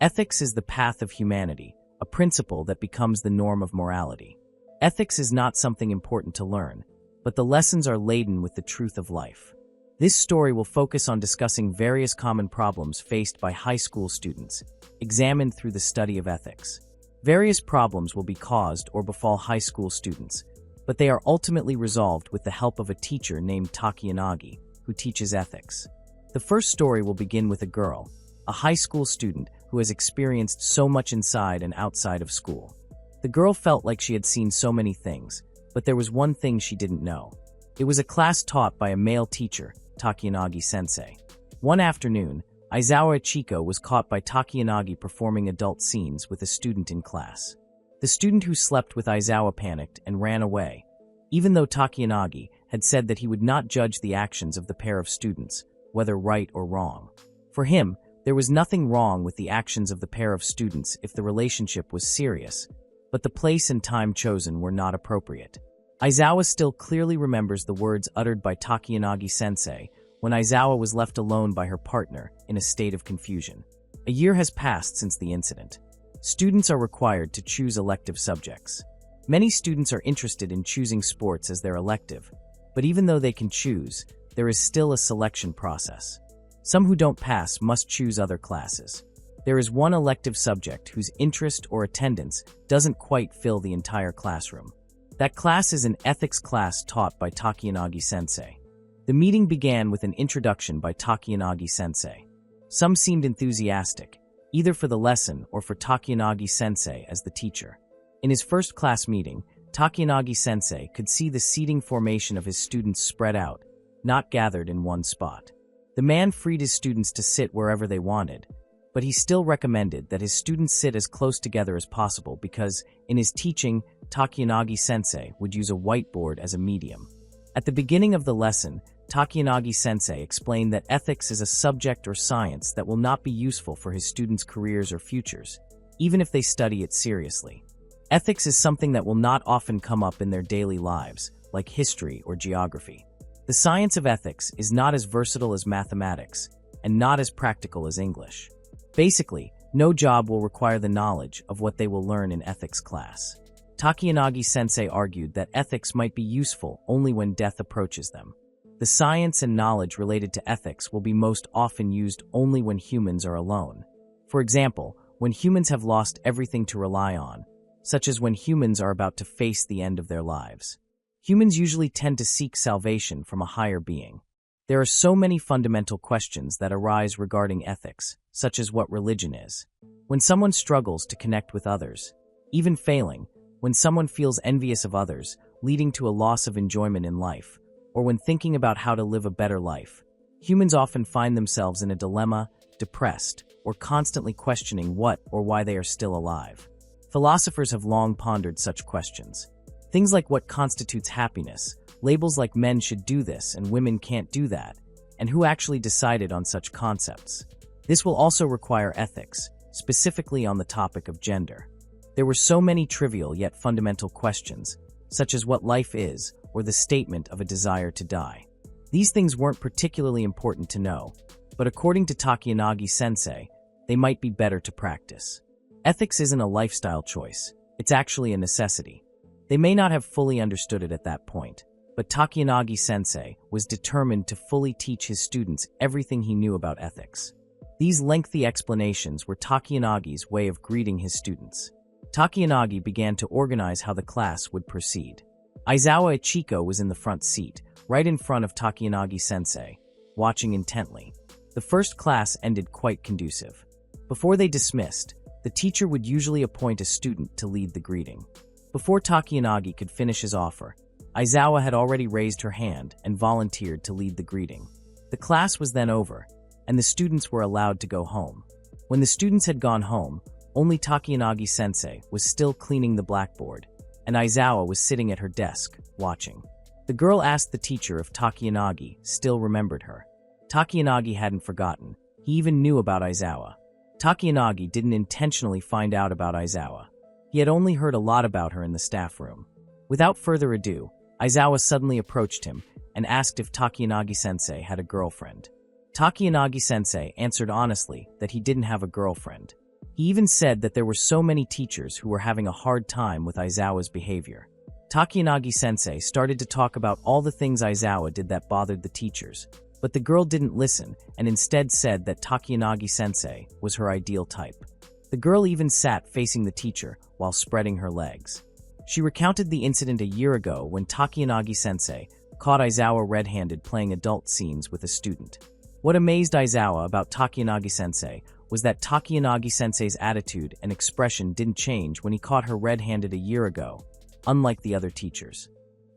Ethics is the path of humanity, a principle that becomes the norm of morality. Ethics is not something important to learn, but the lessons are laden with the truth of life. This story will focus on discussing various common problems faced by high school students, examined through the study of ethics. Various problems will be caused or befall high school students, but they are ultimately resolved with the help of a teacher named Takiyanagi, who teaches ethics. The first story will begin with a girl, a high school student who has experienced so much inside and outside of school. The girl felt like she had seen so many things, but there was one thing she didn't know. It was a class taught by a male teacher, Takiyanagi Sensei. One afternoon, Aizawa Ichiko was caught by Takiyanagi performing adult scenes with a student in class. The student who slept with Aizawa panicked and ran away, even though Takiyanagi had said that he would not judge the actions of the pair of students, whether right or wrong. For him, there was nothing wrong with the actions of the pair of students if the relationship was serious, but the place and time chosen were not appropriate. Aizawa still clearly remembers the words uttered by Takiyanagi Sensei when Aizawa was left alone by her partner in a state of confusion. A year has passed since the incident. Students are required to choose elective subjects. Many students are interested in choosing sports as their elective, but even though they can choose, there is still a selection process. Some who don't pass must choose other classes. There is one elective subject whose interest or attendance doesn't quite fill the entire classroom. That class is an ethics class taught by Takiyanagi Sensei. The meeting began with an introduction by Takiyanagi Sensei. Some seemed enthusiastic, either for the lesson or for Takiyanagi Sensei as the teacher. In his first class meeting, Takiyanagi Sensei could see the seating formation of his students spread out, not gathered in one spot. The man freed his students to sit wherever they wanted, but he still recommended that his students sit as close together as possible because, in his teaching, Takiyanagi Sensei would use a whiteboard as a medium. At the beginning of the lesson, Takiyanagi Sensei explained that ethics is a subject or science that will not be useful for his students' careers or futures, even if they study it seriously. Ethics is something that will not often come up in their daily lives, like history or geography. The science of ethics is not as versatile as mathematics, and not as practical as English. Basically, no job will require the knowledge of what they will learn in ethics class. Takiyanagi Sensei argued that ethics might be useful only when death approaches them. The science and knowledge related to ethics will be most often used only when humans are alone. For example, when humans have lost everything to rely on, such as when humans are about to face the end of their lives. Humans usually tend to seek salvation from a higher being. There are so many fundamental questions that arise regarding ethics, such as what religion is. When someone struggles to connect with others, even failing, when someone feels envious of others, leading to a loss of enjoyment in life, or when thinking about how to live a better life, humans often find themselves in a dilemma, depressed, or constantly questioning what or why they are still alive. Philosophers have long pondered such questions. Things like what constitutes happiness, labels like men should do this and women can't do that, and who actually decided on such concepts. This will also require ethics, specifically on the topic of gender. There were so many trivial yet fundamental questions, such as what life is or the statement of a desire to die. These things weren't particularly important to know, but according to Takiyanagi Sensei, they might be better to practice. Ethics isn't a lifestyle choice, it's actually a necessity. They may not have fully understood it at that point, but Takiyanagi Sensei was determined to fully teach his students everything he knew about ethics. These lengthy explanations were Takiyanagi's way of greeting his students. Takiyanagi began to organize how the class would proceed. Aizawa Ichiko was in the front seat, right in front of Takiyanagi Sensei, watching intently. The first class ended quite conducive. Before they dismissed, the teacher would usually appoint a student to lead the greeting. Before Takiyanagi could finish his offer, Aizawa had already raised her hand and volunteered to lead the greeting. The class was then over, and the students were allowed to go home. When the students had gone home, only Takiyanagi Sensei was still cleaning the blackboard, and Aizawa was sitting at her desk, watching. The girl asked the teacher if Takiyanagi still remembered her. Takiyanagi hadn't forgotten. He even knew about Aizawa. Takiyanagi didn't intentionally find out about Aizawa. He had only heard a lot about her in the staff room. Without further ado, Aizawa suddenly approached him and asked if Takiyanagi-sensei had a girlfriend. Takiyanagi-sensei answered honestly that he didn't have a girlfriend. He He even said that there were so many teachers who were having a hard time with Aizawa's behavior. Takiyanagi-sensei started to talk about all the things Aizawa did that bothered the teachers, but the girl didn't listen and instead said that Takiyanagi-sensei was her ideal type. The girl even sat facing the teacher while spreading her legs. She recounted the incident a year ago when Takiyanagi-sensei caught Aizawa red-handed playing adult scenes with a student. What amazed Aizawa about Takiyanagi-sensei was that Takiyanagi-sensei's attitude and expression didn't change when he caught her red-handed a year ago, unlike the other teachers.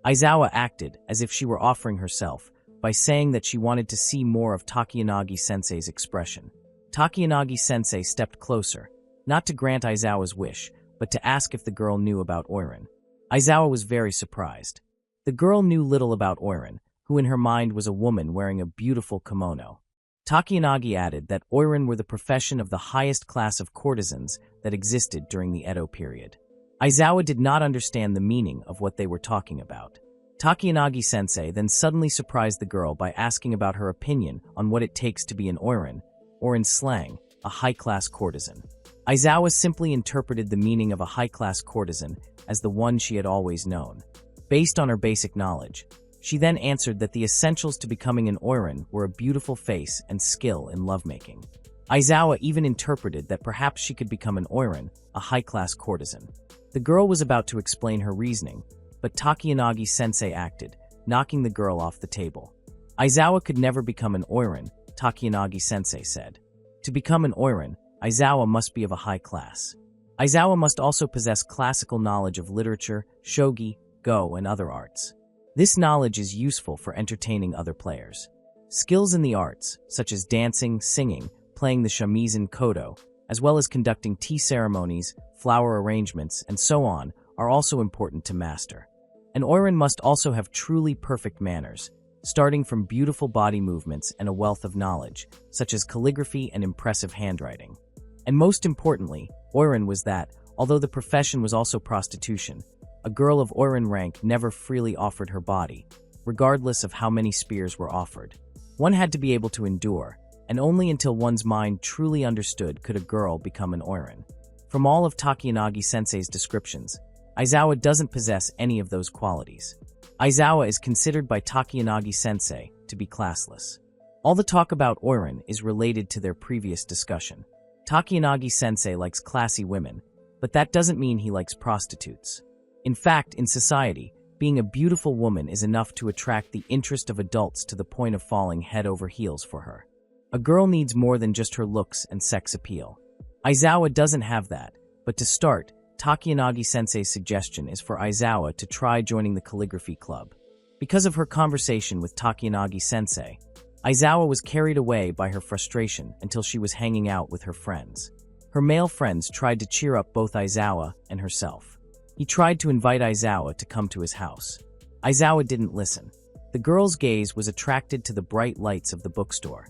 Aizawa acted as if she were offering herself by saying that she wanted to see more of Takiyanagi-sensei's expression. Takiyanagi-sensei stepped closer, not to grant Aizawa's wish, but to ask if the girl knew about Oiran. Aizawa was very surprised. The girl knew little about Oiran, who in her mind was a woman wearing a beautiful kimono. Takiyanagi added that Oiran were the profession of the highest class of courtesans that existed during the Edo period. Aizawa did not understand the meaning of what they were talking about. Takiyanagi-sensei then suddenly surprised the girl by asking about her opinion on what it takes to be an Oiran, or in slang, a high-class courtesan. Aizawa simply interpreted the meaning of a high-class courtesan as the one she had always known. Based on her basic knowledge, she then answered that the essentials to becoming an Oiran were a beautiful face and skill in lovemaking. Aizawa even interpreted that perhaps she could become an Oiran, a high-class courtesan. The girl was about to explain her reasoning, but Takiyanagi-sensei acted, knocking the girl off the table. Aizawa could never become an Oiran, Takiyanagi-sensei said. To become an Oiran, Aizawa must be of a high class. Aizawa must also possess classical knowledge of literature, shogi, go, and other arts. This knowledge is useful for entertaining other players. Skills in the arts, such as dancing, singing, playing the shamisen kodo, as well as conducting tea ceremonies, flower arrangements, and so on, are also important to master. An Oiran must also have truly perfect manners, starting from beautiful body movements and a wealth of knowledge, such as calligraphy and impressive handwriting. And most importantly, Oiran was that, although the profession was also prostitution, a girl of Oiran rank never freely offered her body, regardless of how many spears were offered. One had to be able to endure, and only until one's mind truly understood could a girl become an Oiran. From all of Takiyanagi-sensei's descriptions, Aizawa doesn't possess any of those qualities. Aizawa is considered by Takiyanagi-sensei to be classless. All the talk about Oiran is related to their previous discussion. Takiyanagi-sensei likes classy women, but that doesn't mean he likes prostitutes. In fact, in society, being a beautiful woman is enough to attract the interest of adults to the point of falling head over heels for her. A girl needs more than just her looks and sex appeal. Aizawa doesn't have that, but to start, Takiyanagi-sensei's suggestion is for Aizawa to try joining the calligraphy club. Because of her conversation with Takiyanagi-sensei, Aizawa was carried away by her frustration until she was hanging out with her friends. Her male friends tried to cheer up both Aizawa and herself. He tried to invite Aizawa to come to his house. Aizawa didn't listen. The girl's gaze was attracted to the bright lights of the bookstore.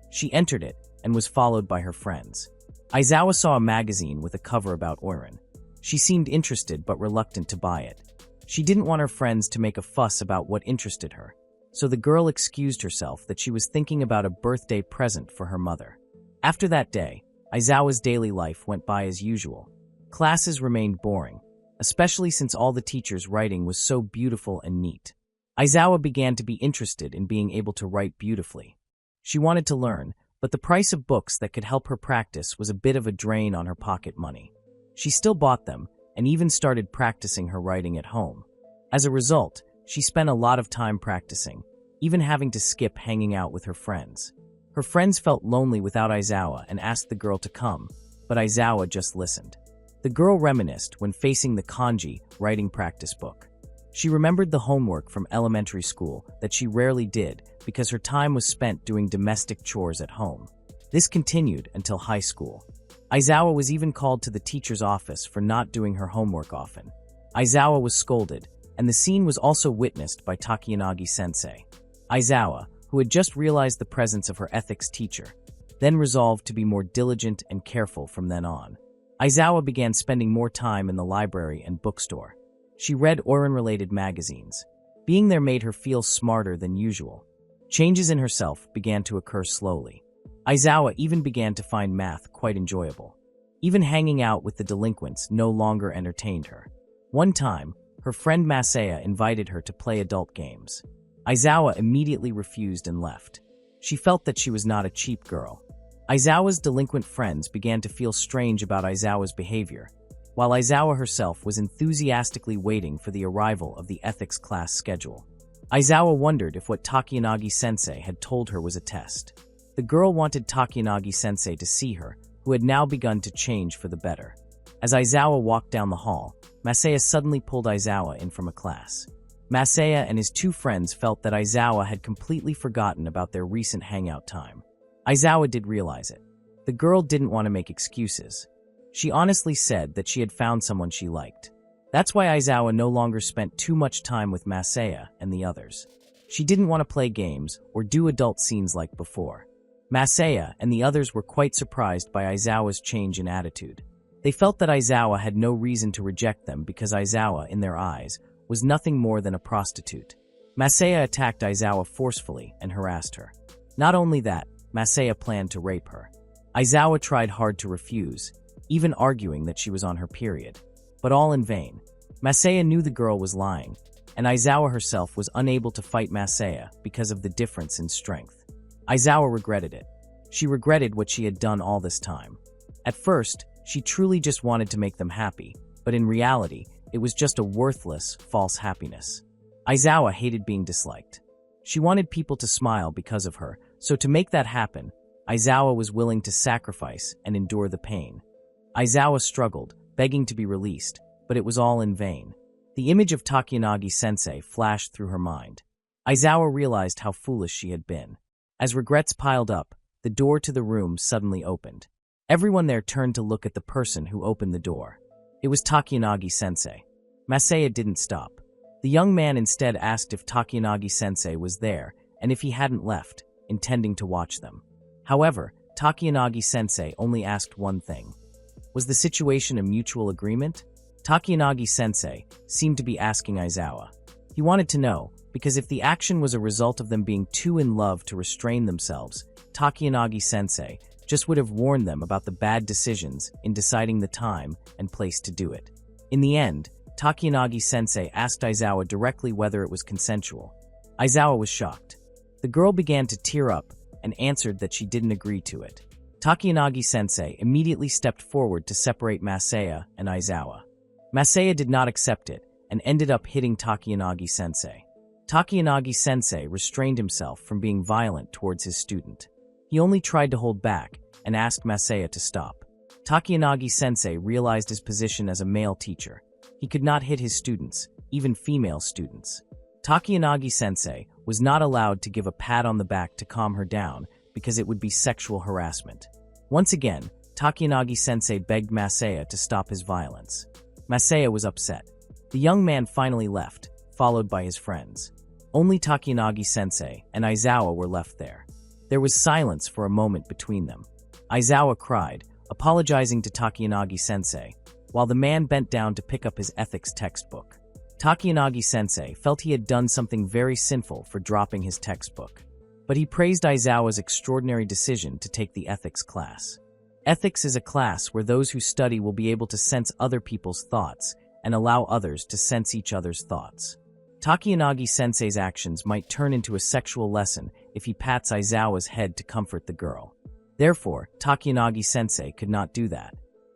She entered it and was followed by her friends. Aizawa saw a magazine with a cover about Oiran. She seemed interested but reluctant to buy it. She didn't want her friends to make a fuss about what interested her, so the girl excused herself that she was thinking about a birthday present for her mother. After that day, Aizawa's daily life went by as usual. Classes remained boring, especially since all the teachers' writing was so beautiful and neat. Aizawa began to be interested in being able to write beautifully. She wanted to learn, but the price of books that could help her practice was a bit of a drain on her pocket money. She still bought them, and even started practicing her writing at home. As a result, she spent a lot of time practicing, even having to skip hanging out with her friends. Her friends felt lonely without Aizawa and asked the girl to come, but Aizawa just listened. The girl reminisced when facing the kanji writing practice book. She remembered the homework from elementary school that she rarely did because her time was spent doing domestic chores at home. This continued until high school. Aizawa was even called to the teacher's office for not doing her homework often. Aizawa was scolded, and the scene was also witnessed by Takiyanagi-sensei. Aizawa, who had just realized the presence of her ethics teacher, then resolved to be more diligent and careful from then on. Aizawa began spending more time in the library and bookstore. She read Oiran-related magazines. Being there made her feel smarter than usual. Changes in herself began to occur slowly. Aizawa even began to find math quite enjoyable. Even hanging out with the delinquents no longer entertained her. One time, her friend Masaya invited her to play adult games. Aizawa immediately refused and left. She felt that she was not a cheap girl. Aizawa's delinquent friends began to feel strange about Aizawa's behavior, while Aizawa herself was enthusiastically waiting for the arrival of the ethics class schedule. Aizawa wondered if what Takiyanagi-sensei had told her was a test. The girl wanted Takiyanagi-sensei to see her, who had now begun to change for the better. As Aizawa walked down the hall, Masaya suddenly pulled Aizawa in from a class. Masaya and his two friends felt that Aizawa had completely forgotten about their recent hangout time. Aizawa did realize it. The girl didn't want to make excuses. She honestly said that she had found someone she liked. That's why Aizawa no longer spent too much time with Masaya and the others. She didn't want to play games or do adult scenes like before. Masaya and the others were quite surprised by Aizawa's change in attitude. They felt that Aizawa had no reason to reject them because Aizawa, in their eyes, was nothing more than a prostitute. Masaya attacked Aizawa forcefully and harassed her. Not only that, Masaya planned to rape her. Aizawa tried hard to refuse, even arguing that she was on her period. But all in vain. Masaya knew the girl was lying, and Aizawa herself was unable to fight Masaya because of the difference in strength. Aizawa regretted it. She regretted what she had done all this time. At first, she truly just wanted to make them happy, but in reality, it was just a worthless, false happiness. Aizawa hated being disliked. She wanted people to smile because of her, so to make that happen, Aizawa was willing to sacrifice and endure the pain. Aizawa struggled, begging to be released, but it was all in vain. The image of Takiyanagi-sensei flashed through her mind. Aizawa realized how foolish she had been. As regrets piled up, the door to the room suddenly opened. Everyone there turned to look at the person who opened the door. It was Takiyanagi-sensei. Masaya didn't stop. The young man instead asked if Takiyanagi-sensei was there and if he hadn't left, intending to watch them. However, Takiyanagi-sensei only asked one thing. Was the situation a mutual agreement? Takiyanagi-sensei seemed to be asking Aizawa. He wanted to know, because if the action was a result of them being too in love to restrain themselves, Takiyanagi-sensei just would have warned them about the bad decisions in deciding the time and place to do it. In the end, Takiyanagi-sensei asked Aizawa directly whether it was consensual. Aizawa was shocked. The girl began to tear up and answered that she didn't agree to it. Takiyanagi-sensei immediately stepped forward to separate Masaya and Aizawa. Masaya did not accept it and ended up hitting Takiyanagi-sensei. Takiyanagi-sensei restrained himself from being violent towards his student. He only tried to hold back and asked Masaya to stop. Takiyanagi-sensei realized his position as a male teacher. He could not hit his students, even female students. Takiyanagi-sensei was not allowed to give a pat on the back to calm her down because it would be sexual harassment. Once again, Takiyanagi-sensei begged Masaya to stop his violence. Masaya was upset. The young man finally left, followed by his friends. Only Takiyanagi-sensei and Aizawa were left there. There was silence for a moment between them. Aizawa cried, apologizing to Takiyanagi-sensei, while the man bent down to pick up his ethics textbook. Takiyanagi-sensei felt he had done something very sinful for dropping his textbook. But he praised Aizawa's extraordinary decision to take the ethics class. Ethics is a class where those who study will be able to sense other people's thoughts and allow others to sense each other's thoughts. Takiyanagi-sensei's actions might turn into a sexual lesson if he pats Aizawa's head to comfort the girl. Therefore, Takiyanagi-sensei could not do that.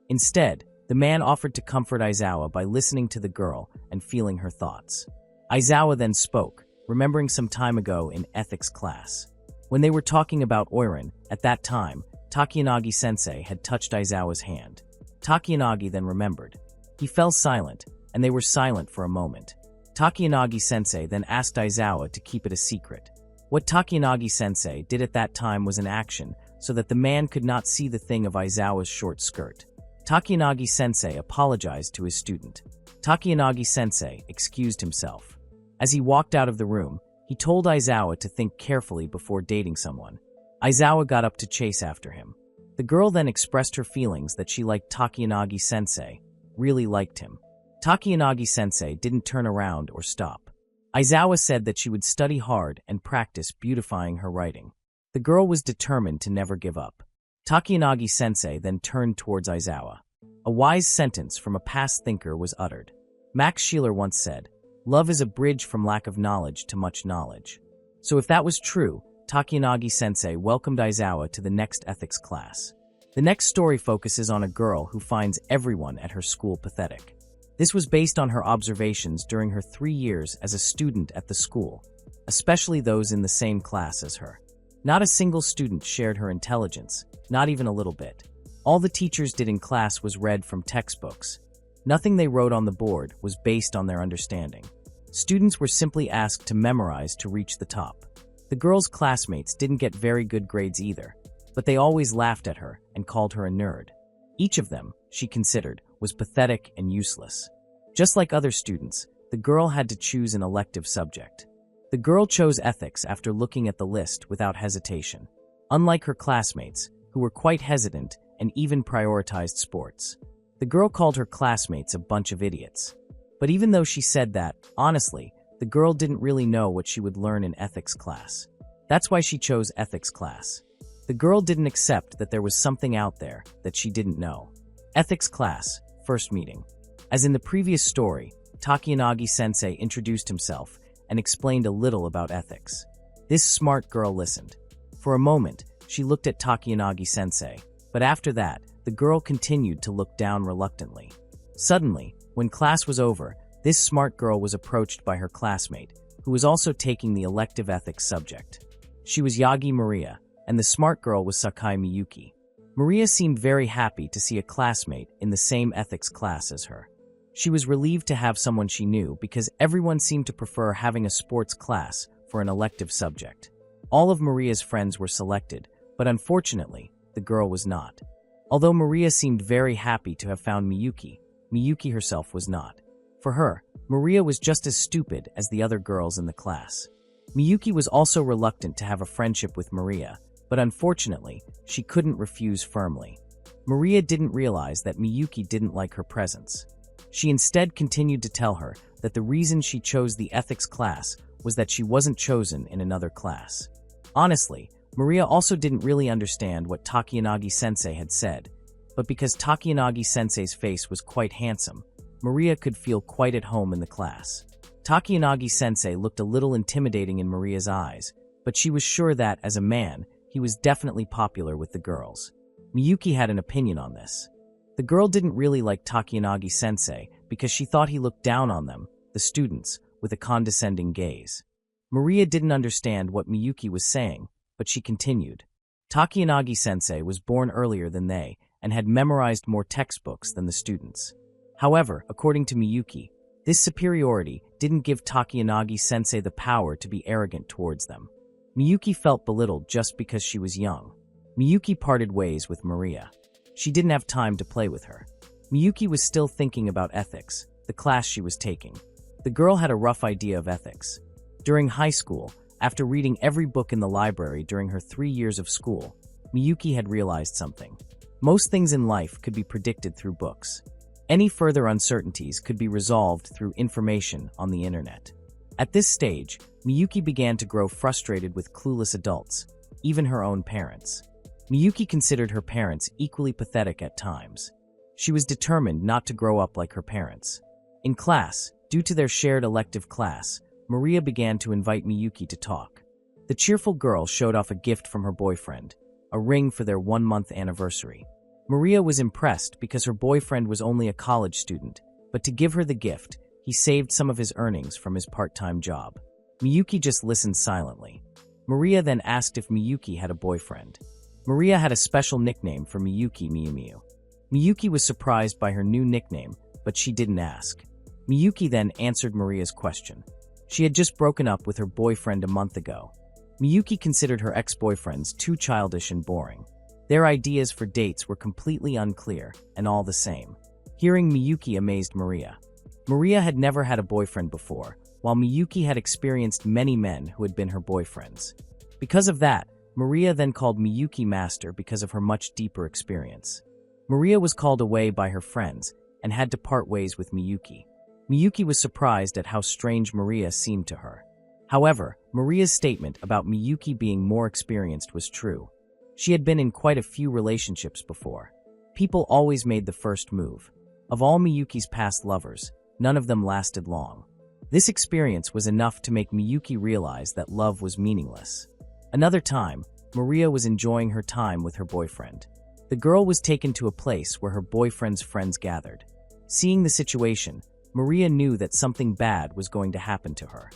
Instead, the man offered to comfort Aizawa by listening to the girl and feeling her thoughts. Aizawa then spoke, remembering some time ago in ethics class. When they were talking about Oiran, at that time, Takiyanagi-sensei had touched Aizawa's hand. Takiyanagi then remembered. He fell silent, and they were silent for a moment. Takiyanagi-sensei then asked Aizawa to keep it a secret. What Takiyanagi-sensei did at that time was an action so that the man could not see the thing of Aizawa's short skirt. Takiyanagi-sensei apologized to his student. Takiyanagi-sensei excused himself. As he walked out of the room, he told Aizawa to think carefully before dating someone. Aizawa got up to chase after him. The girl then expressed her feelings that she liked Takiyanagi-sensei, really liked him. Takiyanagi-sensei didn't turn around or stop. Aizawa said that she would study hard and practice beautifying her writing. The girl was determined to never give up. Takiyanagi-sensei then turned towards Aizawa. A wise sentence from a past thinker was uttered. Max Scheler once said, "Love is a bridge from lack of knowledge to much knowledge." So if that was true, Takiyanagi-sensei welcomed Aizawa to the next ethics class. The next story focuses on a girl who finds everyone at her school pathetic. This was based on her observations during her 3 years as a student at the school, especially those in the same class as her. Not a single student shared her intelligence, not even a little bit. All the teachers did in class was read from textbooks. Nothing they wrote on the board was based on their understanding. Students were simply asked to memorize to reach the top. The girl's classmates didn't get very good grades either, but they always laughed at her and called her a nerd. Each of them, she considered, was pathetic and useless. Just like other students, the girl had to choose an elective subject. The girl chose ethics after looking at the list without hesitation, unlike her classmates, who were quite hesitant and even prioritized sports. The girl called her classmates a bunch of idiots. But even though she said that, honestly, the girl didn't really know what she would learn in ethics class. That's why she chose ethics class. The girl didn't accept that there was something out there that she didn't know. Ethics class, first meeting. As in the previous story, Takiyanagi-sensei introduced himself and explained a little about ethics. This smart girl listened. For a moment, she looked at Takiyanagi-sensei, but after that, the girl continued to look down reluctantly. Suddenly, when class was over, this smart girl was approached by her classmate, who was also taking the elective ethics subject. She was Yagi Maria, and the smart girl was Sakai Miyuki. Maria seemed very happy to see a classmate in the same ethics class as her. She was relieved to have someone she knew because everyone seemed to prefer having a sports class for an elective subject. All of Maria's friends were selected, but unfortunately, the girl was not. Although Maria seemed very happy to have found Miyuki, Miyuki herself was not. For her, Maria was just as stupid as the other girls in the class. Miyuki was also reluctant to have a friendship with Maria, but unfortunately, she couldn't refuse firmly. Maria didn't realize that Miyuki didn't like her presence. She instead continued to tell her that the reason she chose the ethics class was that she wasn't chosen in another class. Honestly, Maria also didn't really understand what Takiyanagi-sensei had said, but because Takiyanagi-sensei's face was quite handsome, Maria could feel quite at home in the class. Takiyanagi-sensei looked a little intimidating in Maria's eyes, but she was sure that, as a man, he was definitely popular with the girls. Miyuki had an opinion on this. The girl didn't really like Takiyanagi-sensei because she thought he looked down on them, the students, with a condescending gaze. Maria didn't understand what Miyuki was saying, but she continued. Takiyanagi-sensei was born earlier than they and had memorized more textbooks than the students. However, according to Miyuki, this superiority didn't give Takiyanagi-sensei the power to be arrogant towards them. Miyuki felt belittled just because she was young. Miyuki parted ways with Maria. She didn't have time to play with her. Miyuki was still thinking about ethics, the class she was taking. The girl had a rough idea of ethics. During high school, after reading every book in the library during her 3 years of school, Miyuki had realized something. Most things in life could be predicted through books. Any further uncertainties could be resolved through information on the internet. At this stage, Miyuki began to grow frustrated with clueless adults, even her own parents. Miyuki considered her parents equally pathetic at times. She was determined not to grow up like her parents. In class, due to their shared elective class, Maria began to invite Miyuki to talk. The cheerful girl showed off a gift from her boyfriend, a ring for their 1-month anniversary. Maria was impressed because her boyfriend was only a college student, but to give her the gift, he saved some of his earnings from his part-time job. Miyuki just listened silently. Maria then asked if Miyuki had a boyfriend. Maria had a special nickname for Miyuki, Miu Miu. Miyuki was surprised by her new nickname, but she didn't ask. Miyuki then answered Maria's question. She had just broken up with her boyfriend a month ago. Miyuki considered her ex-boyfriends too childish and boring. Their ideas for dates were completely unclear and all the same. Hearing Miyuki amazed Maria. Maria had never had a boyfriend before, while Miyuki had experienced many men who had been her boyfriends. Because of that, Maria then called Miyuki master because of her much deeper experience. Maria was called away by her friends and had to part ways with Miyuki. Miyuki was surprised at how strange Maria seemed to her. However, Maria's statement about Miyuki being more experienced was true. She had been in quite a few relationships before. People always made the first move. Of all Miyuki's past lovers, none of them lasted long. This experience was enough to make Miyuki realize that love was meaningless. Another time, Maria was enjoying her time with her boyfriend. The girl was taken to a place where her boyfriend's friends gathered. Seeing the situation, Maria knew that something bad was going to happen to her.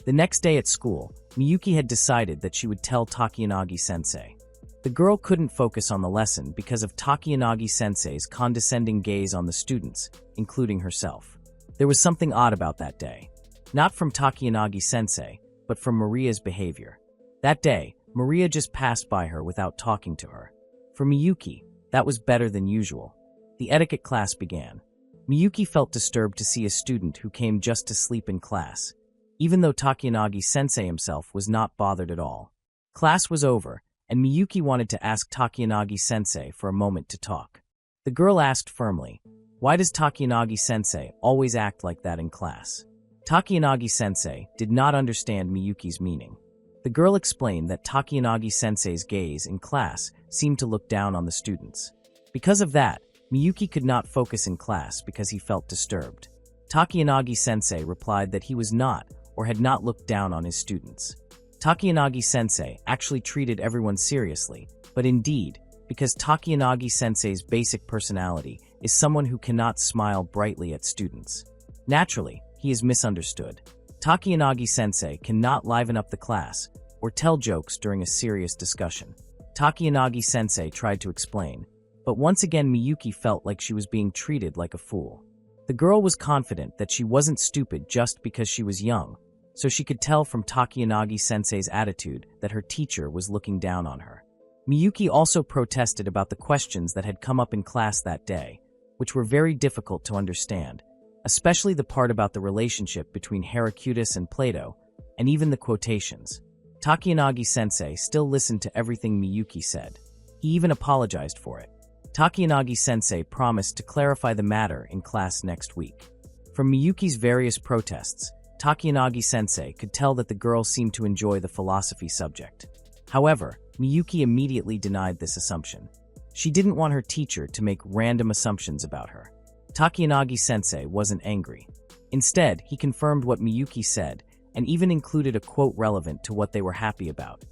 The next day at school, Miyuki had decided that she would tell Takiyanagi-sensei. The girl couldn't focus on the lesson because of Takiyanagi-sensei's condescending gaze on the students, including herself. There was something odd about that day. Not from Takiyanagi-sensei, but from Maria's behavior. That day, Maria just passed by her without talking to her. For Miyuki, that was better than usual. The etiquette class began. Miyuki felt disturbed to see a student who came just to sleep in class, even though Takiyanagi-sensei himself was not bothered at all. Class was over, and Miyuki wanted to ask Takiyanagi-sensei for a moment to talk. The girl asked firmly, "Why does Takiyanagi-sensei always act like that in class?" Takiyanagi-sensei did not understand Miyuki's meaning. The girl explained that Takiyanagi-sensei's gaze in class seemed to look down on the students. Because of that, Miyuki could not focus in class because he felt disturbed. Takiyanagi-sensei replied that he was not or had not looked down on his students. Takiyanagi-sensei actually treated everyone seriously, but indeed, because Takiyanagi-sensei's basic personality is someone who cannot smile brightly at students. Naturally, he is misunderstood. Takiyanagi-sensei cannot liven up the class or tell jokes during a serious discussion. Takiyanagi-sensei tried to explain, but once again Miyuki felt like she was being treated like a fool. The girl was confident that she wasn't stupid just because she was young, so she could tell from Takiyanagi-sensei's attitude that her teacher was looking down on her. Miyuki also protested about the questions that had come up in class that day, which were very difficult to understand, especially the part about the relationship between Heraclitus and Plato, and even the quotations. Takiyanagi-sensei still listened to everything Miyuki said. He even apologized for it. Takiyanagi-sensei promised to clarify the matter in class next week. From Miyuki's various protests, Takiyanagi-sensei could tell that the girl seemed to enjoy the philosophy subject. However, Miyuki immediately denied this assumption. She didn't want her teacher to make random assumptions about her. Takiyanagi-sensei wasn't angry. Instead, he confirmed what Miyuki said and even included a quote relevant to what they were happy about.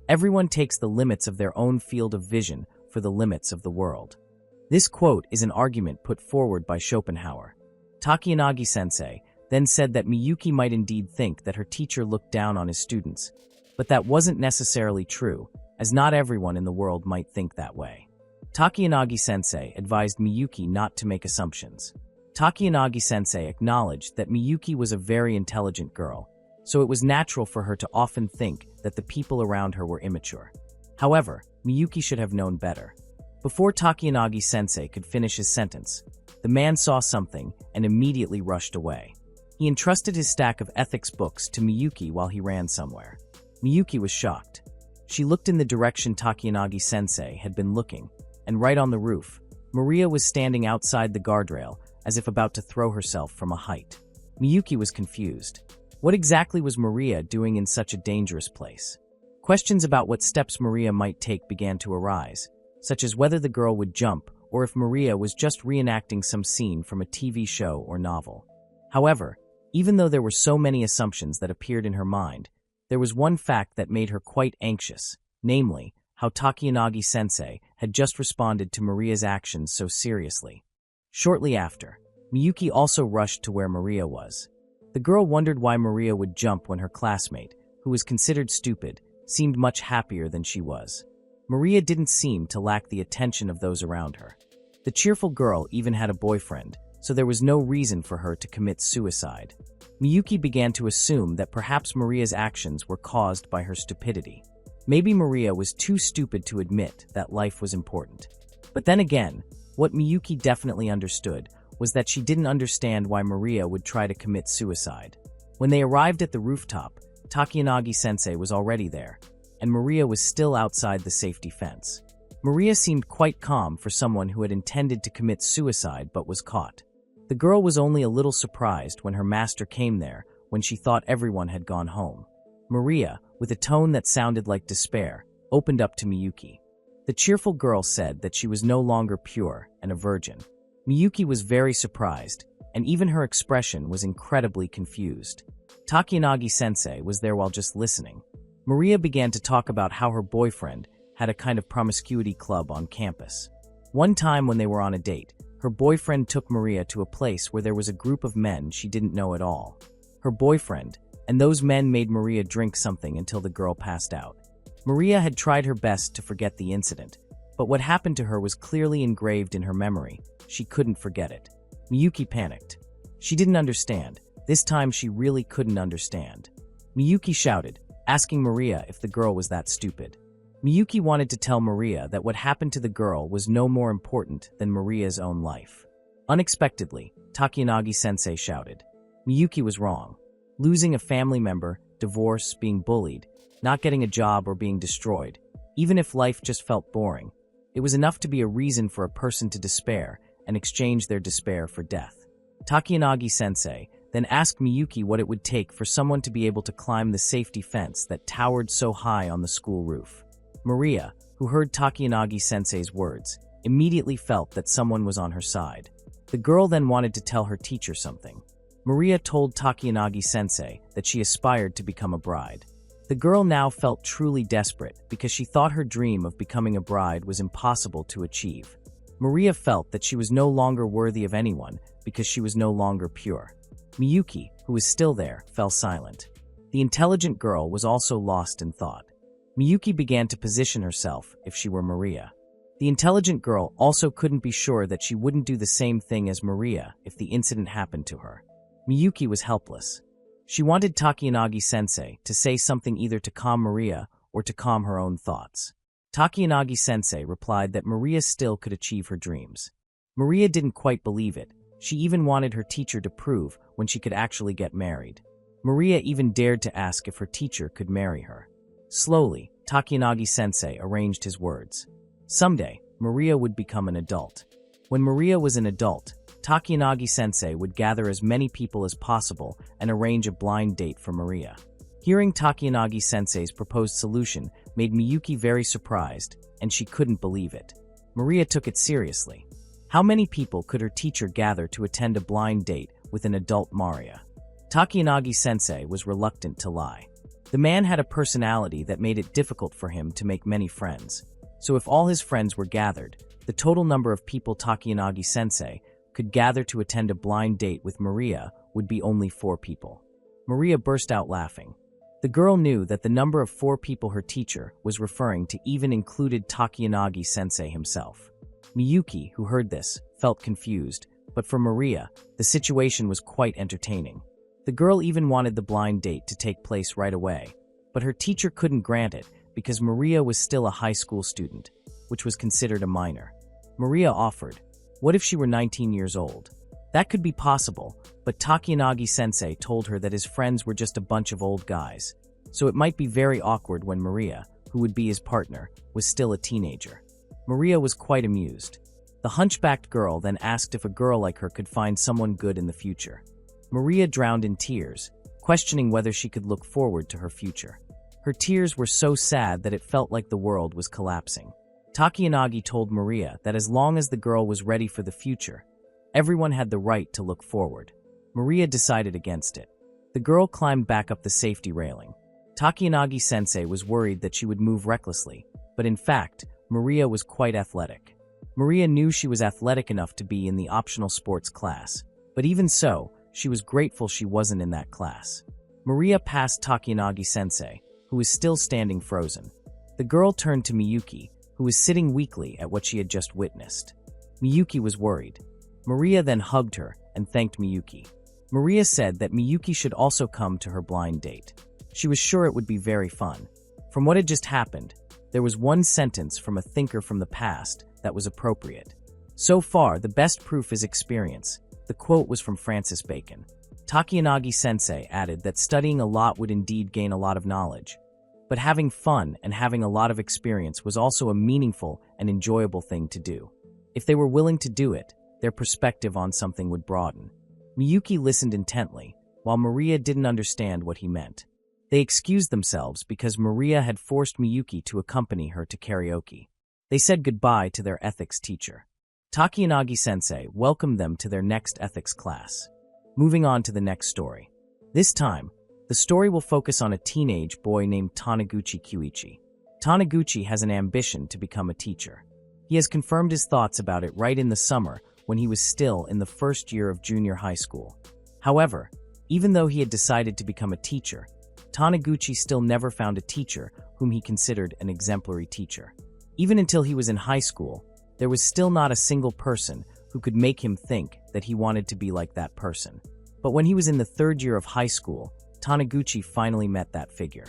Everyone takes the limits of their own field of vision for the limits of the world. This quote is an argument put forward by Schopenhauer. Takiyanagi-sensei then said that Miyuki might indeed think that her teacher looked down on his students, but that wasn't necessarily true, as not everyone in the world might think that way. Takiyanagi-sensei advised Miyuki not to make assumptions. Takiyanagi-sensei acknowledged that Miyuki was a very intelligent girl, so it was natural for her to often think that the people around her were immature. However, Miyuki should have known better. Before Takiyanagi-sensei could finish his sentence, the man saw something and immediately rushed away. He entrusted his stack of ethics books to Miyuki while he ran somewhere. Miyuki was shocked. She looked in the direction Takiyanagi-sensei had been looking, and right on the roof, Maria was standing outside the guardrail as if about to throw herself from a height. Miyuki was confused. What exactly was Maria doing in such a dangerous place? Questions about what steps Maria might take began to arise, such as whether the girl would jump or if Maria was just reenacting some scene from a TV show or novel. However, even though there were so many assumptions that appeared in her mind, there was one fact that made her quite anxious, namely, how Takiyanagi-sensei had just responded to Maria's actions so seriously. Shortly after, Miyuki also rushed to where Maria was. The girl wondered why Maria would jump when her classmate, who was considered stupid, seemed much happier than she was. Maria didn't seem to lack the attention of those around her. The cheerful girl even had a boyfriend, so there was no reason for her to commit suicide. Miyuki began to assume that perhaps Maria's actions were caused by her stupidity. Maybe Maria was too stupid to admit that life was important. But then again, what Miyuki definitely understood was that she didn't understand why Maria would try to commit suicide. When they arrived at the rooftop, Takiyanagi-sensei was already there, and Maria was still outside the safety fence. Maria seemed quite calm for someone who had intended to commit suicide but was caught. The girl was only a little surprised when her master came there when she thought everyone had gone home. Maria, with a tone that sounded like despair, opened up to Miyuki. The cheerful girl said that she was no longer pure and a virgin. Miyuki was very surprised, and even her expression was incredibly confused. Takiyanagi-sensei was there while just listening. Maria began to talk about how her boyfriend had a kind of promiscuity club on campus. One time when they were on a date, her boyfriend took Maria to a place where there was a group of men she didn't know at all. Her boyfriend and those men made Maria drink something until the girl passed out. Maria had tried her best to forget the incident, but what happened to her was clearly engraved in her memory. She couldn't forget it. Miyuki panicked. She didn't understand. This time she really couldn't understand. Miyuki shouted, asking Maria if the girl was that stupid. Miyuki wanted to tell Maria that what happened to the girl was no more important than Maria's own life. Unexpectedly, Takiyanagi-sensei shouted. Miyuki was wrong. Losing a family member, divorce, being bullied, not getting a job or being destroyed, even if life just felt boring, it was enough to be a reason for a person to despair and exchange their despair for death. Takiyanagi-sensei then asked Miyuki what it would take for someone to be able to climb the safety fence that towered so high on the school roof. Maria, who heard Takiyanagi-sensei's words, immediately felt that someone was on her side. The girl then wanted to tell her teacher something. Maria told Takiyanagi-sensei that she aspired to become a bride. The girl now felt truly desperate because she thought her dream of becoming a bride was impossible to achieve. Maria felt that she was no longer worthy of anyone because she was no longer pure. Miyuki, who was still there, fell silent. The intelligent girl was also lost in thought. Miyuki began to position herself if she were Maria. The intelligent girl also couldn't be sure that she wouldn't do the same thing as Maria if the incident happened to her. Miyuki was helpless. She wanted Takiyanagi-sensei to say something either to calm Maria or to calm her own thoughts. Takiyanagi-sensei replied that Maria still could achieve her dreams. Maria didn't quite believe it. She even wanted her teacher to prove when she could actually get married. Maria even dared to ask if her teacher could marry her. Slowly, Takiyanagi-sensei arranged his words. Someday, Maria would become an adult. When Maria was an adult, Takiyanagi-sensei would gather as many people as possible and arrange a blind date for Maria. Hearing Takiyanagi-sensei's proposed solution made Miyuki very surprised, and she couldn't believe it. Maria took it seriously. How many people could her teacher gather to attend a blind date with an adult Maria? Takiyanagi-sensei was reluctant to lie. The man had a personality that made it difficult for him to make many friends. So if all his friends were gathered, the total number of people Takiyanagi-sensei could gather to attend a blind date with Maria would be only 4 people. Maria burst out laughing. The girl knew that the number of 4 people her teacher was referring to even included Takiyanagi-sensei himself. Miyuki, who heard this, felt confused, but for Maria, the situation was quite entertaining. The girl even wanted the blind date to take place right away, but her teacher couldn't grant it because Maria was still a high school student, which was considered a minor. Maria offered, what if she were 19 years old? That could be possible, but Takiyanagi-sensei told her that his friends were just a bunch of old guys, so it might be very awkward when Maria, who would be his partner, was still a teenager. Maria was quite amused. The hunchbacked girl then asked if a girl like her could find someone good in the future. Maria drowned in tears, questioning whether she could look forward to her future. Her tears were so sad that it felt like the world was collapsing. Takiyanagi told Maria that as long as the girl was ready for the future, everyone had the right to look forward. Maria decided against it. The girl climbed back up the safety railing. Takiyanagi-sensei was worried that she would move recklessly, but in fact, Maria was quite athletic. Maria knew she was athletic enough to be in the optional sports class, but even so, she was grateful she wasn't in that class. Maria passed Takiyanagi-sensei, who was still standing frozen. The girl turned to Miyuki, who was sitting weakly at what she had just witnessed. Miyuki was worried. Maria then hugged her and thanked Miyuki. Maria said that Miyuki should also come to her blind date. She was sure it would be very fun. From what had just happened, there was one sentence from a thinker from the past that was appropriate. So far, the best proof is experience. The quote was from Francis Bacon. Takiyanagi-sensei added that studying a lot would indeed gain a lot of knowledge, but having fun and having a lot of experience was also a meaningful and enjoyable thing to do. If they were willing to do it, their perspective on something would broaden. Miyuki listened intently, while Maria didn't understand what he meant. They excused themselves because Maria had forced Miyuki to accompany her to karaoke. They said goodbye to their ethics teacher. Takiyanagi-sensei welcomed them to their next ethics class. Moving on to the next story. This time, the story will focus on a teenage boy named Taniguchi Kyuichi. Taniguchi has an ambition to become a teacher. He has confirmed his thoughts about it right in the summer when he was still in the first year of junior high school. However, even though he had decided to become a teacher, Taniguchi still never found a teacher whom he considered an exemplary teacher. Even until he was in high school, there was still not a single person who could make him think that he wanted to be like that person. But when he was in the third year of high school, Taniguchi finally met that figure.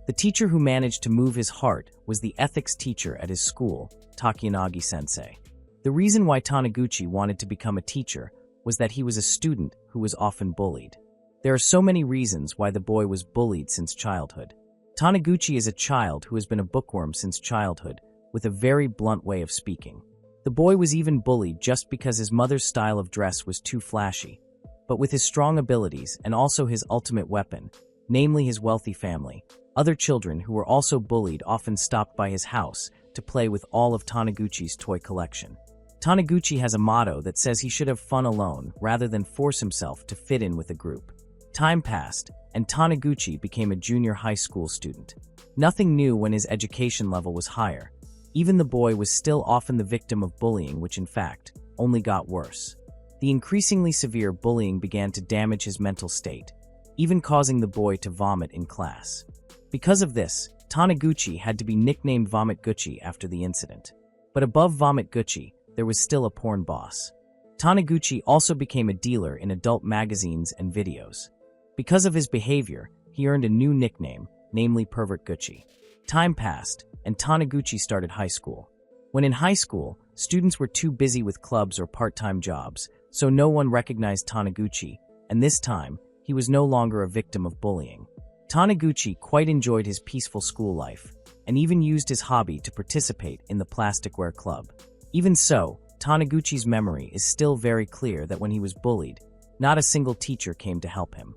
The teacher who managed to move his heart was the ethics teacher at his school, Takiyanagi-sensei. The reason why Taniguchi wanted to become a teacher was that he was a student who was often bullied. There are so many reasons why the boy was bullied since childhood. Taniguchi is a child who has been a bookworm since childhood, with a very blunt way of speaking. The boy was even bullied just because his mother's style of dress was too flashy. But with his strong abilities and also his ultimate weapon, namely his wealthy family, other children who were also bullied often stopped by his house to play with all of Taniguchi's toy collection. Taniguchi has a motto that says he should have fun alone rather than force himself to fit in with a group. Time passed, and Taniguchi became a junior high school student. Nothing new when his education level was higher. Even the boy was still often the victim of bullying, which in fact only got worse. The increasingly severe bullying began to damage his mental state, even causing the boy to vomit in class. Because of this, Taniguchi had to be nicknamed Vomit Gucci after the incident. But above Vomit Gucci, there was still a porn boss. Taniguchi also became a dealer in adult magazines and videos. Because of his behavior, he earned a new nickname, namely Pervert Gucci. Time passed, and Taniguchi started high school. When in high school, students were too busy with clubs or part-time jobs, so no one recognized Taniguchi, and this time, he was no longer a victim of bullying. Taniguchi quite enjoyed his peaceful school life, and even used his hobby to participate in the plasticware club. Even so, Taniguchi's memory is still very clear that when he was bullied, not a single teacher came to help him.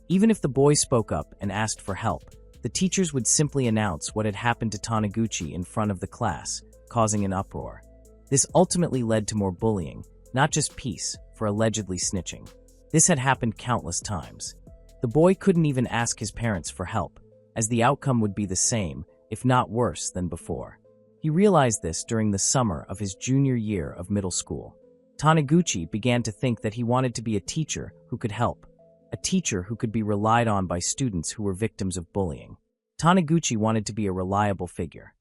Even if the boy spoke up and asked for help, the teachers would simply announce what had happened to Taniguchi in front of the class, causing an uproar. This ultimately led to more bullying, not just peace, for allegedly snitching. This had happened countless times. The boy couldn't even ask his parents for help, as the outcome would be the same, if not worse, than before. He realized this during the summer of his junior year of middle school. Taniguchi began to think that he wanted to be a teacher who could help, a teacher who could be relied on by students who were victims of bullying. Taniguchi wanted to be a reliable figure.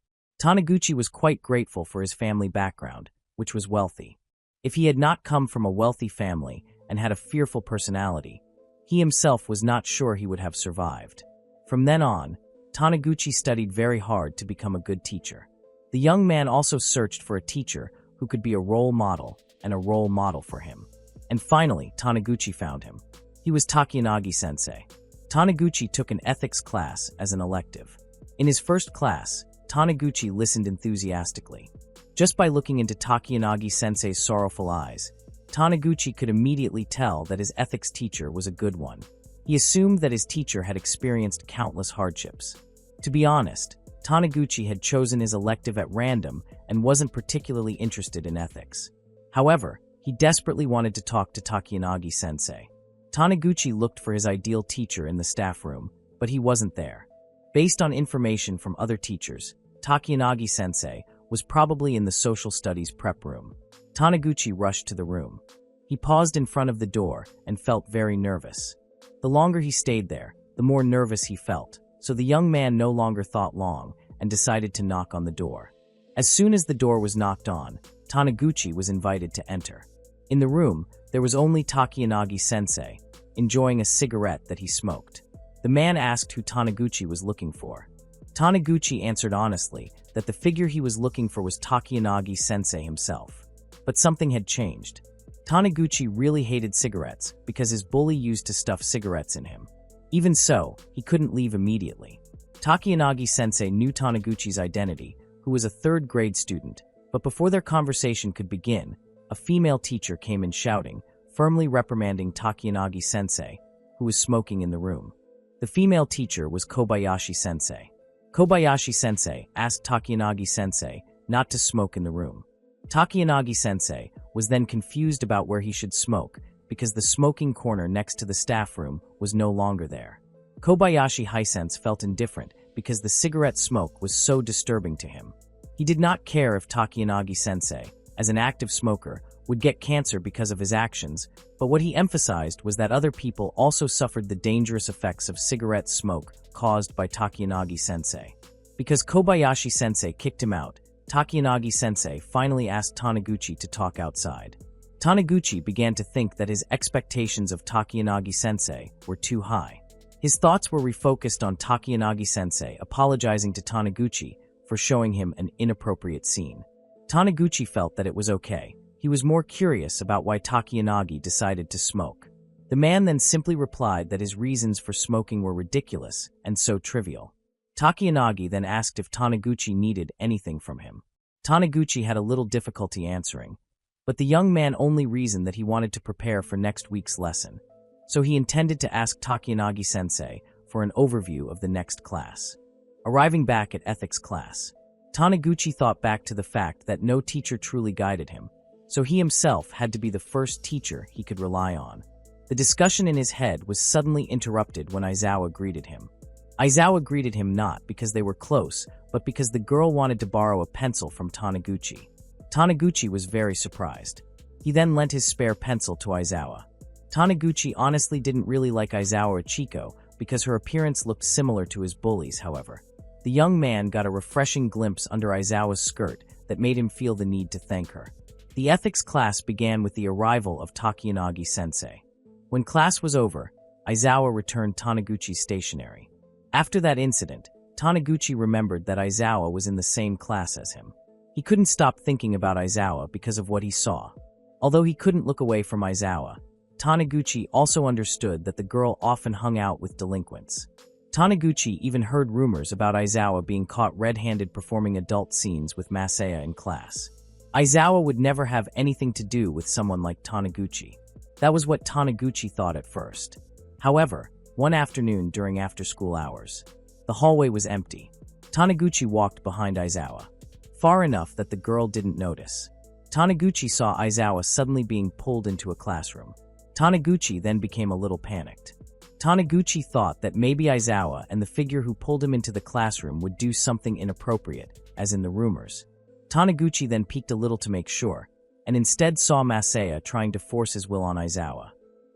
Taniguchi was quite grateful for his family background, which was wealthy. If he had not come from a wealthy family and had a fearful personality, he himself was not sure he would have survived. From then on, Taniguchi studied very hard to become a good teacher. The young man also searched for a teacher who could be a role model and a role model for him. And finally, Taniguchi found him. He was Takiyanagi-sensei. Taniguchi took an ethics class as an elective. In his first class, Taniguchi listened enthusiastically. Just by looking into Takiyanagi-sensei's sorrowful eyes, Taniguchi could immediately tell that his ethics teacher was a good one. He assumed that his teacher had experienced countless hardships. To be honest, Taniguchi had chosen his elective at random and wasn't particularly interested in ethics. However, he desperately wanted to talk to Takiyanagi-sensei. Taniguchi looked for his ideal teacher in the staff room, but he wasn't there. Based on information from other teachers, Takiyanagi-sensei was probably in the social studies prep room. Taniguchi rushed to the room. He paused in front of the door and felt very nervous. The longer he stayed there, the more nervous he felt, so the young man no longer thought long and decided to knock on the door. As soon as the door was knocked on, Taniguchi was invited to enter. In the room, there was only Takiyanagi-sensei, enjoying a cigarette that he smoked. The man asked who Taniguchi was looking for. Taniguchi answered honestly that the figure he was looking for was Takiyanagi-sensei himself. But something had changed. Taniguchi really hated cigarettes because his bully used to stuff cigarettes in him. Even so, he couldn't leave immediately. Takiyanagi-sensei knew Taniguchi's identity, who was a third-grade student, but before their conversation could begin, a female teacher came in shouting, firmly reprimanding Takiyanagi-sensei, who was smoking in the room. The female teacher was Kobayashi-sensei. Kobayashi-sensei asked Takiyanagi-sensei not to smoke in the room. Takiyanagi-sensei was then confused about where he should smoke because the smoking corner next to the staff room was no longer there. Kobayashi Hisense felt indifferent because the cigarette smoke was so disturbing to him. He did not care if Takiyanagi-sensei, as an active smoker, would get cancer because of his actions, but what he emphasized was that other people also suffered the dangerous effects of cigarette smoke caused by Takiyanagi-sensei. Because Kobayashi-sensei kicked him out, Takiyanagi-sensei finally asked Taniguchi to talk outside. Taniguchi began to think that his expectations of Takiyanagi-sensei were too high. His thoughts were refocused on Takiyanagi-sensei apologizing to Taniguchi for showing him an inappropriate scene. Taniguchi felt that it was okay. He was more curious about why Takiyanagi decided to smoke. The man then simply replied that his reasons for smoking were ridiculous and so trivial. Takiyanagi then asked if Taniguchi needed anything from him. Taniguchi had a little difficulty answering, but the young man only reasoned that he wanted to prepare for next week's lesson, so he intended to ask Takiyanagi-sensei for an overview of the next class. Arriving back at ethics class, Taniguchi thought back to the fact that no teacher truly guided him, so he himself had to be the first teacher he could rely on. The discussion in his head was suddenly interrupted when Aizawa greeted him. Aizawa greeted him not because they were close, but because the girl wanted to borrow a pencil from Taniguchi. Taniguchi was very surprised. He then lent his spare pencil to Aizawa. Taniguchi honestly didn't really like Aizawa Ichiko because her appearance looked similar to his bully's, however. The young man got a refreshing glimpse under Aizawa's skirt that made him feel the need to thank her. The ethics class began with the arrival of Takiyanagi-sensei. When class was over, Aizawa returned Taniguchi's stationery. After that incident, Taniguchi remembered that Aizawa was in the same class as him. He couldn't stop thinking about Aizawa because of what he saw. Although he couldn't look away from Aizawa, Taniguchi also understood that the girl often hung out with delinquents. Taniguchi even heard rumors about Aizawa being caught red-handed performing adult scenes with Masaya in class. Aizawa would never have anything to do with someone like Taniguchi. That was what Taniguchi thought at first. However, one afternoon during after-school hours, the hallway was empty. Taniguchi walked behind Aizawa, far enough that the girl didn't notice. Taniguchi saw Aizawa suddenly being pulled into a classroom. Taniguchi then became a little panicked. Taniguchi thought that maybe Aizawa and the figure who pulled him into the classroom would do something inappropriate, as in the rumors. Taniguchi then peeked a little to make sure, and instead saw Masaya trying to force his will on Aizawa.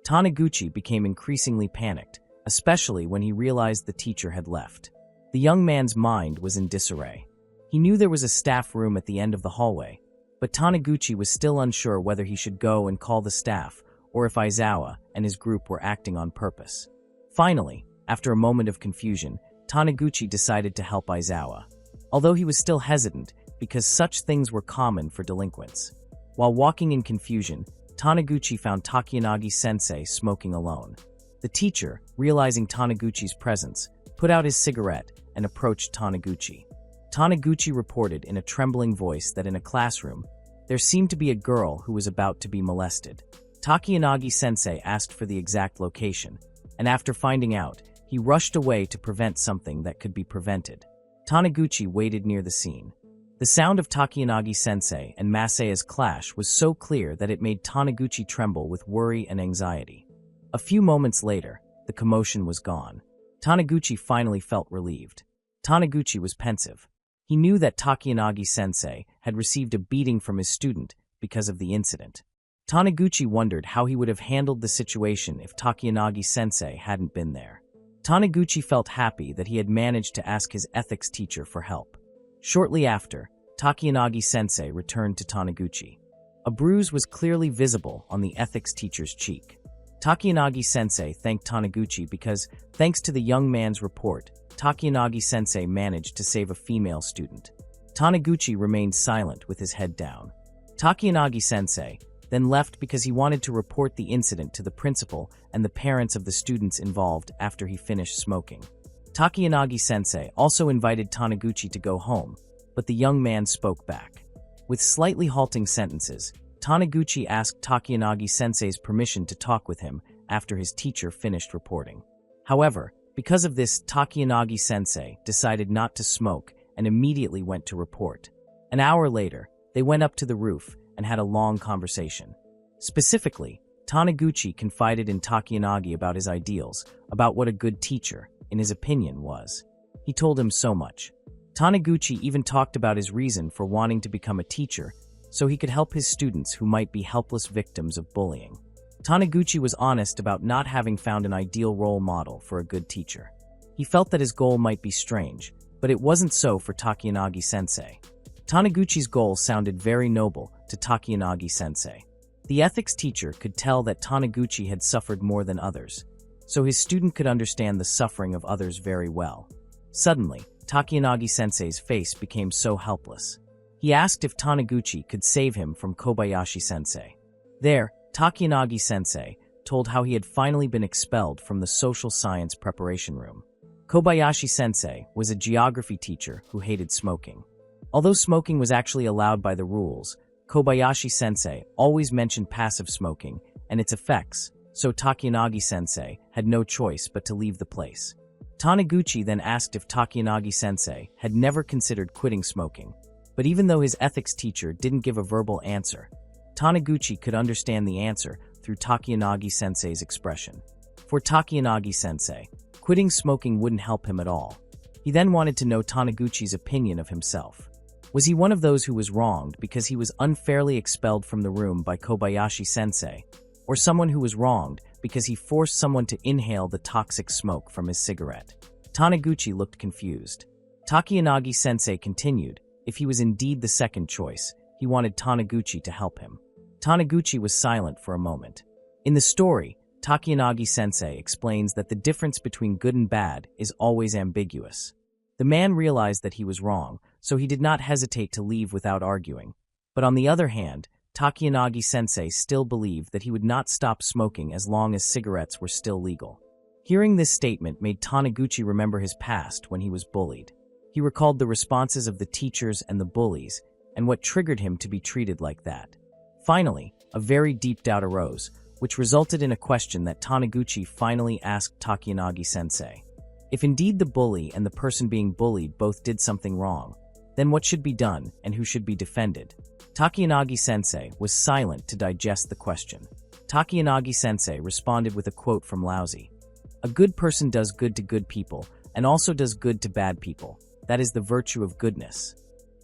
Taniguchi became increasingly panicked, especially when he realized the teacher had left. The young man's mind was in disarray. He knew there was a staff room at the end of the hallway, but Taniguchi was still unsure whether he should go and call the staff or if Aizawa and his group were acting on purpose. Finally, after a moment of confusion, Taniguchi decided to help Aizawa, although he was still hesitant because such things were common for delinquents. While walking in confusion, Taniguchi found Takiyanagi-sensei smoking alone. The teacher, realizing Taniguchi's presence, put out his cigarette and approached Taniguchi. Taniguchi reported in a trembling voice that in a classroom, there seemed to be a girl who was about to be molested. Takiyanagi-sensei asked for the exact location, and after finding out, he rushed away to prevent something that could be prevented. Taniguchi waited near the scene. The sound of Takiyanagi-sensei and Masaya's clash was so clear that it made Taniguchi tremble with worry and anxiety. A few moments later, the commotion was gone. Taniguchi finally felt relieved. Taniguchi was pensive. He knew that Takiyanagi-sensei had received a beating from his student because of the incident. Taniguchi wondered how he would have handled the situation if Takiyanagi-sensei hadn't been there. Taniguchi felt happy that he had managed to ask his ethics teacher for help. Shortly after, Takiyanagi-sensei returned to Taniguchi. A bruise was clearly visible on the ethics teacher's cheek. Takiyanagi-sensei thanked Taniguchi because, thanks to the young man's report, Takiyanagi-sensei managed to save a female student. Taniguchi remained silent with his head down. Takiyanagi-sensei then left because he wanted to report the incident to the principal and the parents of the students involved after he finished smoking. Takiyanagi-sensei also invited Taniguchi to go home, but the young man spoke back. With slightly halting sentences, Taniguchi asked Takiyanagi-sensei's permission to talk with him after his teacher finished reporting. However, because of this, Takiyanagi-sensei decided not to smoke and immediately went to report. An hour later, they went up to the roof and had a long conversation. Specifically, Taniguchi confided in Takiyanagi about his ideals, about what a good teacher, in his opinion, was. He told him so much. Taniguchi even talked about his reason for wanting to become a teacher, so he could help his students who might be helpless victims of bullying. Taniguchi was honest about not having found an ideal role model for a good teacher. He felt that his goal might be strange, but it wasn't so for Takiyanagi-sensei. Taniguchi's goal sounded very noble to Takiyanagi-sensei. The ethics teacher could tell that Taniguchi had suffered more than others, so his student could understand the suffering of others very well. Suddenly, Takiyanagi-sensei's face became so helpless. He asked if Taniguchi could save him from Kobayashi-sensei. There, Takiyanagi-sensei told how he had finally been expelled from the social science preparation room. Kobayashi-sensei was a geography teacher who hated smoking. Although smoking was actually allowed by the rules, Kobayashi-sensei always mentioned passive smoking and its effects, so Takiyanagi-sensei had no choice but to leave the place. Taniguchi then asked if Takiyanagi-sensei had never considered quitting smoking, but even though his ethics teacher didn't give a verbal answer, Taniguchi could understand the answer through Takiyanagi-sensei's expression. For Takiyanagi-sensei, quitting smoking wouldn't help him at all. He then wanted to know Taniguchi's opinion of himself. Was he one of those who was wronged because he was unfairly expelled from the room by Kobayashi-sensei, or someone who was wronged because he forced someone to inhale the toxic smoke from his cigarette? Taniguchi looked confused. Takiyanagi-sensei continued, if he was indeed the second choice, he wanted Taniguchi to help him. Taniguchi was silent for a moment. In the story, Takiyanagi-sensei explains that the difference between good and bad is always ambiguous. The man realized that he was wrong, so he did not hesitate to leave without arguing. But on the other hand, Takiyanagi-sensei still believed that he would not stop smoking as long as cigarettes were still legal. Hearing this statement made Taniguchi remember his past when he was bullied. He recalled the responses of the teachers and the bullies, and what triggered him to be treated like that. Finally, a very deep doubt arose, which resulted in a question that Taniguchi finally asked Takiyanagi-sensei. If indeed the bully and the person being bullied both did something wrong, then what should be done and who should be defended? Takiyanagi-sensei was silent to digest the question. Takiyanagi-sensei responded with a quote from Laozi. A good person does good to good people and also does good to bad people. That is the virtue of goodness.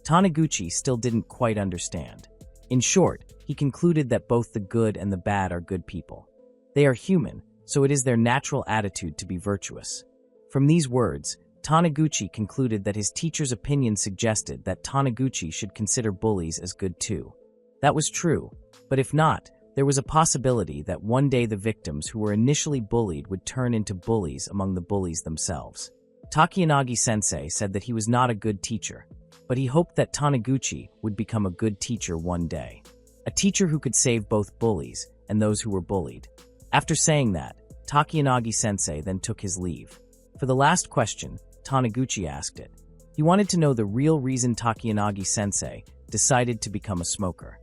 Taniguchi still didn't quite understand. In short, he concluded that both the good and the bad are good people. They are human, so it is their natural attitude to be virtuous. From these words, Taniguchi concluded that his teacher's opinion suggested that Taniguchi should consider bullies as good too. That was true, but if not, there was a possibility that one day the victims who were initially bullied would turn into bullies among the bullies themselves. Takiyanagi-sensei said that he was not a good teacher, but he hoped that Taniguchi would become a good teacher one day. A teacher who could save both bullies and those who were bullied. After saying that, Takiyanagi-sensei then took his leave. For the last question, Taniguchi asked it. He wanted to know the real reason Takiyanagi-sensei decided to become a smoker.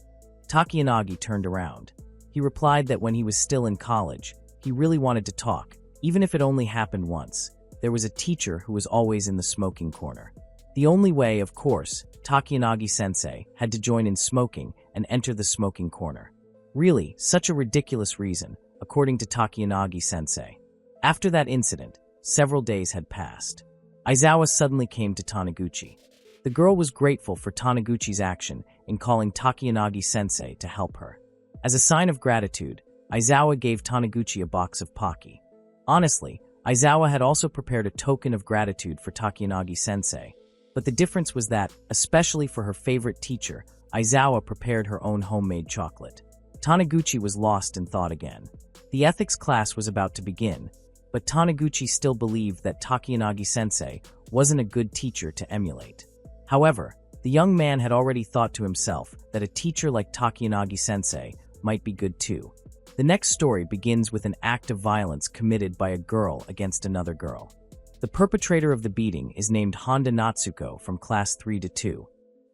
Takiyanagi turned around. He replied that when he was still in college, he really wanted to talk, even if it only happened once. There was a teacher who was always in the smoking corner. The only way, of course, Takiyanagi-sensei had to join in smoking and enter the smoking corner. Really, such a ridiculous reason, according to Takiyanagi-sensei. After that incident, several days had passed. Aizawa suddenly came to Taniguchi. The girl was grateful for Taniguchi's action in calling Takiyanagi-sensei to help her. As a sign of gratitude, Aizawa gave Taniguchi a box of Pocky. Honestly, Aizawa had also prepared a token of gratitude for Takiyanagi-sensei, but the difference was that, especially for her favorite teacher, Aizawa prepared her own homemade chocolate. Taniguchi was lost in thought again. The ethics class was about to begin, but Taniguchi still believed that Takiyanagi-sensei wasn't a good teacher to emulate. However, the young man had already thought to himself that a teacher like Takiyanagi-sensei might be good too. The next story begins with an act of violence committed by a girl against another girl. The perpetrator of the beating is named Honda Natsuko from class 3-2.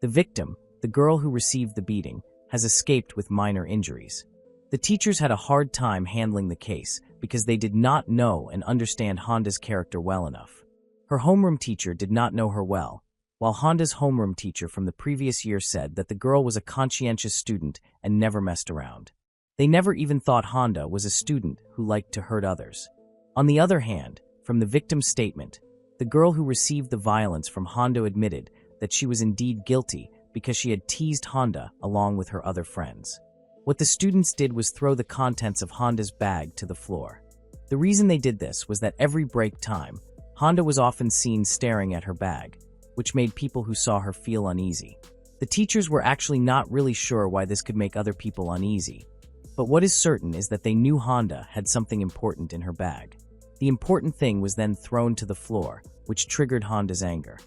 The victim, the girl who received the beating, has escaped with minor injuries. The teachers had a hard time handling the case because they did not know and understand Honda's character well enough. Her homeroom teacher did not know her well, while Honda's homeroom teacher from the previous year said that the girl was a conscientious student and never messed around. They never even thought Honda was a student who liked to hurt others. On the other hand, from the victim's statement, the girl who received the violence from Honda admitted that she was indeed guilty because she had teased Honda along with her other friends. What the students did was throw the contents of Honda's bag to the floor. The reason they did this was that every break time, Honda was often seen staring at her bag, which made people who saw her feel uneasy. The teachers were actually not really sure why this could make other people uneasy, but what is certain is that they knew Honda had something important in her bag. The important thing was then thrown to the floor, which triggered Honda's anger.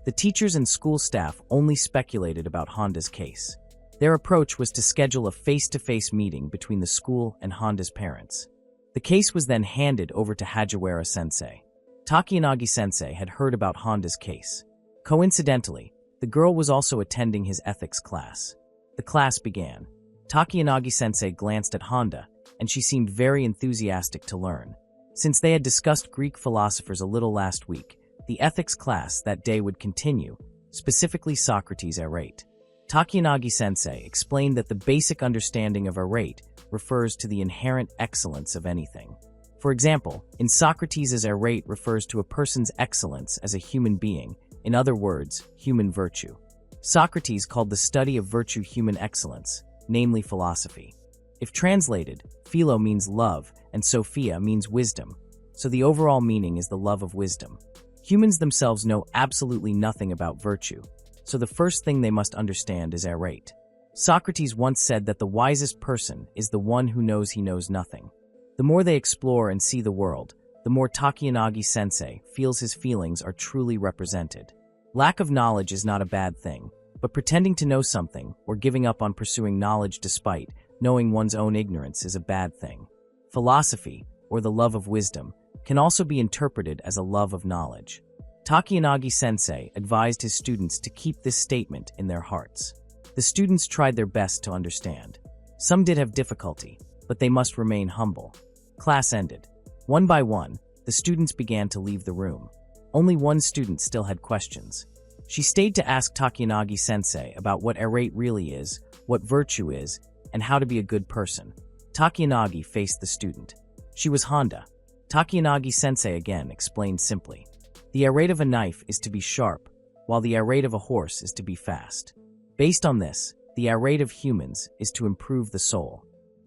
The teachers and school staff only speculated about Honda's case. Their approach was to schedule a face-to-face meeting between the school and Honda's parents. The case was then handed over to Hajiwara Sensei. Takiyanagi Sensei had heard about Honda's case. Coincidentally, the girl was also attending his ethics class. The class began. Takiyanagi Sensei glanced at Honda, and she seemed very enthusiastic to learn. Since they had discussed Greek philosophers a little last week, the ethics class that day would continue, specifically Socrates' errate. Takiyanagi Sensei explained that the basic understanding of errate refers to the inherent excellence of anything. For example, in Socrates' errate refers to a person's excellence as a human being, in other words, human virtue. Socrates called the study of virtue human excellence, namely philosophy. If translated, philo means love, and sophia means wisdom, so the overall meaning is the love of wisdom. Humans themselves know absolutely nothing about virtue, so the first thing they must understand is errate. Socrates once said that the wisest person is the one who knows he knows nothing. The more they explore and see the world, the more Takiyanagi Sensei feels his feelings are truly represented. Lack of knowledge is not a bad thing, but pretending to know something or giving up on pursuing knowledge despite knowing one's own ignorance is a bad thing. Philosophy, or the love of wisdom, can also be interpreted as a love of knowledge. Takiyanagi Sensei advised his students to keep this statement in their hearts. The students tried their best to understand. Some did have difficulty, but they must remain humble. Class ended. One by one, the students began to leave the room. Only one student still had questions. She stayed to ask Takiyanagi Sensei about what errate really is, what virtue is, and how to be a good person. Takiyanagi faced the student. She was Honda. Takiyanagi Sensei again explained simply. The errate of a knife is to be sharp, while the errate of a horse is to be fast. Based on this, the errate of humans is to improve the soul.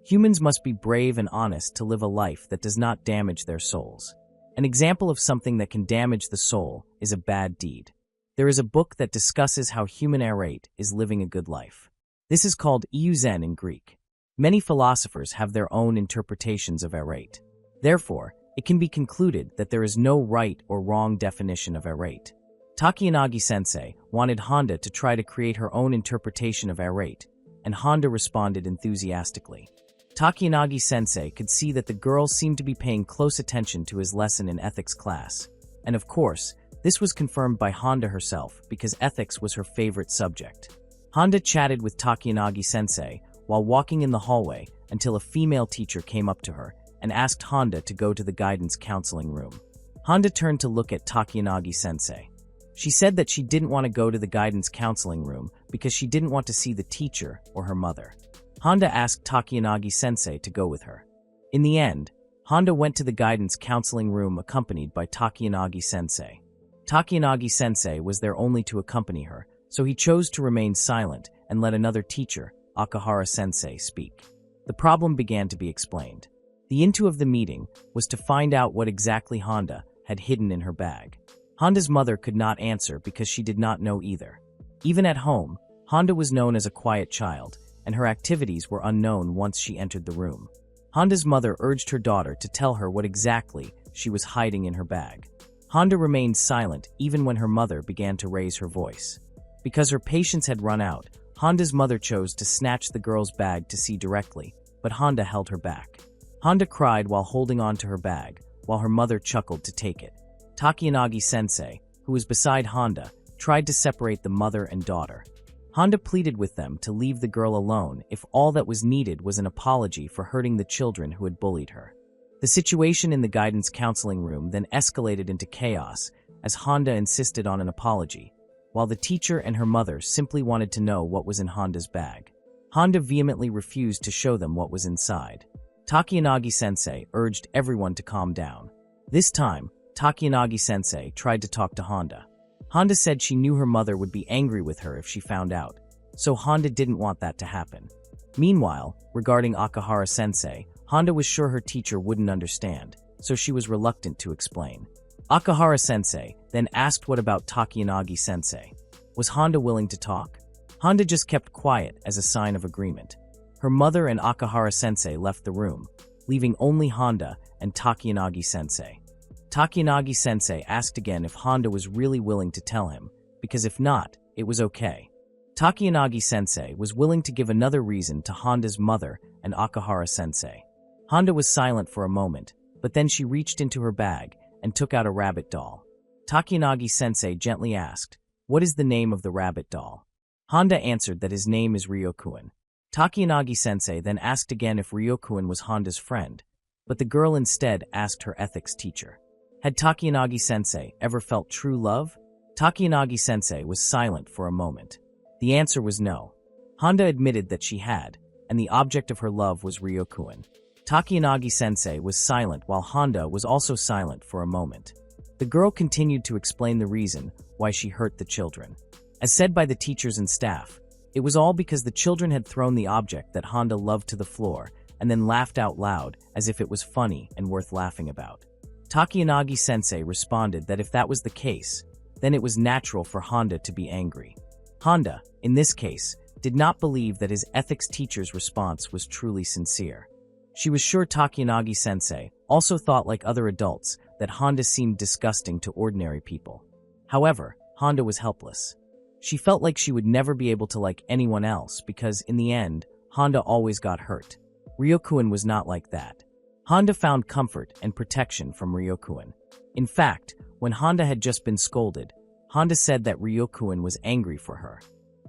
Humans must be brave and honest to live a life that does not damage their souls. An example of something that can damage the soul is a bad deed. There is a book that discusses how human errate is living a good life. This is called Iuzen in Greek. Many philosophers have their own interpretations of errate. Therefore, it can be concluded that there is no right or wrong definition of errate. Takiyanagi Sensei wanted Honda to try to create her own interpretation of errate, and Honda responded enthusiastically. Takiyanagi Sensei could see that the girl seemed to be paying close attention to his lesson in ethics class, and of course, this was confirmed by Honda herself because ethics was her favorite subject. Honda chatted with Takiyanagi Sensei while walking in the hallway until a female teacher came up to her and asked Honda to go to the guidance counseling room. Honda turned to look at Takiyanagi Sensei. She said that she didn't want to go to the guidance counseling room because she didn't want to see the teacher or her mother. Honda asked Takiyanagi Sensei to go with her. In the end, Honda went to the guidance counseling room accompanied by Takiyanagi Sensei. Takiyanagi Sensei was there only to accompany her, so he chose to remain silent and let another teacher, Akahara Sensei, speak. The problem began to be explained. The into of the meeting was to find out what exactly Honda had hidden in her bag. Honda's mother could not answer because she did not know either. Even at home, Honda was known as a quiet child, and her activities were unknown once she entered the room. Honda's mother urged her daughter to tell her what exactly she was hiding in her bag. Honda remained silent even when her mother began to raise her voice. Because her patience had run out, Honda's mother chose to snatch the girl's bag to see directly, but Honda held her back. Honda cried while holding on to her bag, while her mother chuckled to take it. Takiyanagi Sensei, who was beside Honda, tried to separate the mother and daughter. Honda pleaded with them to leave the girl alone if all that was needed was an apology for hurting the children who had bullied her. The situation in the guidance counseling room then escalated into chaos as Honda insisted on an apology, while the teacher and her mother simply wanted to know what was in Honda's bag. Honda vehemently refused to show them what was inside. Takiyanagi-sensei urged everyone to calm down. This time, Takiyanagi-sensei tried to talk to Honda. Honda said she knew her mother would be angry with her if she found out, so Honda didn't want that to happen. Meanwhile, regarding Akahara-sensei, Honda was sure her teacher wouldn't understand, so she was reluctant to explain. Akahara-sensei then asked what about Takiyanagi-sensei. Was Honda willing to talk? Honda just kept quiet as a sign of agreement. Her mother and Akahara-sensei left the room, leaving only Honda and Takiyanagi-sensei. Takiyanagi-sensei asked again if Honda was really willing to tell him, because if not, it was okay. Takiyanagi-sensei was willing to give another reason to Honda's mother and Akahara-sensei. Honda was silent for a moment, but then she reached into her bag and took out a rabbit doll. Takiyanagi-sensei gently asked, "What is the name of the rabbit doll?" Honda answered that his name is Ryokuen. Takiyanagi-sensei then asked again if Ryokuen was Honda's friend, but the girl instead asked her ethics teacher. Had Takiyanagi-sensei ever felt true love? Takiyanagi-sensei was silent for a moment. The answer was no. Honda admitted that she had, and the object of her love was Ryokuen. Takiyanagi-sensei was silent while Honda was also silent for a moment. The girl continued to explain the reason why she hurt the children. As said by the teachers and staff, it was all because the children had thrown the object that Honda loved to the floor and then laughed out loud as if it was funny and worth laughing about. Takiyanagi-sensei responded that if that was the case, then it was natural for Honda to be angry. Honda, in this case, did not believe that his ethics teacher's response was truly sincere. She was sure Takiyanagi-sensei also thought like other adults that Honda seemed disgusting to ordinary people. However, Honda was helpless. She felt like she would never be able to like anyone else because, in the end, Honda always got hurt. Ryokuen was not like that. Honda found comfort and protection from Ryokuen. In fact, when Honda had just been scolded, Honda said that Ryokuen was angry for her.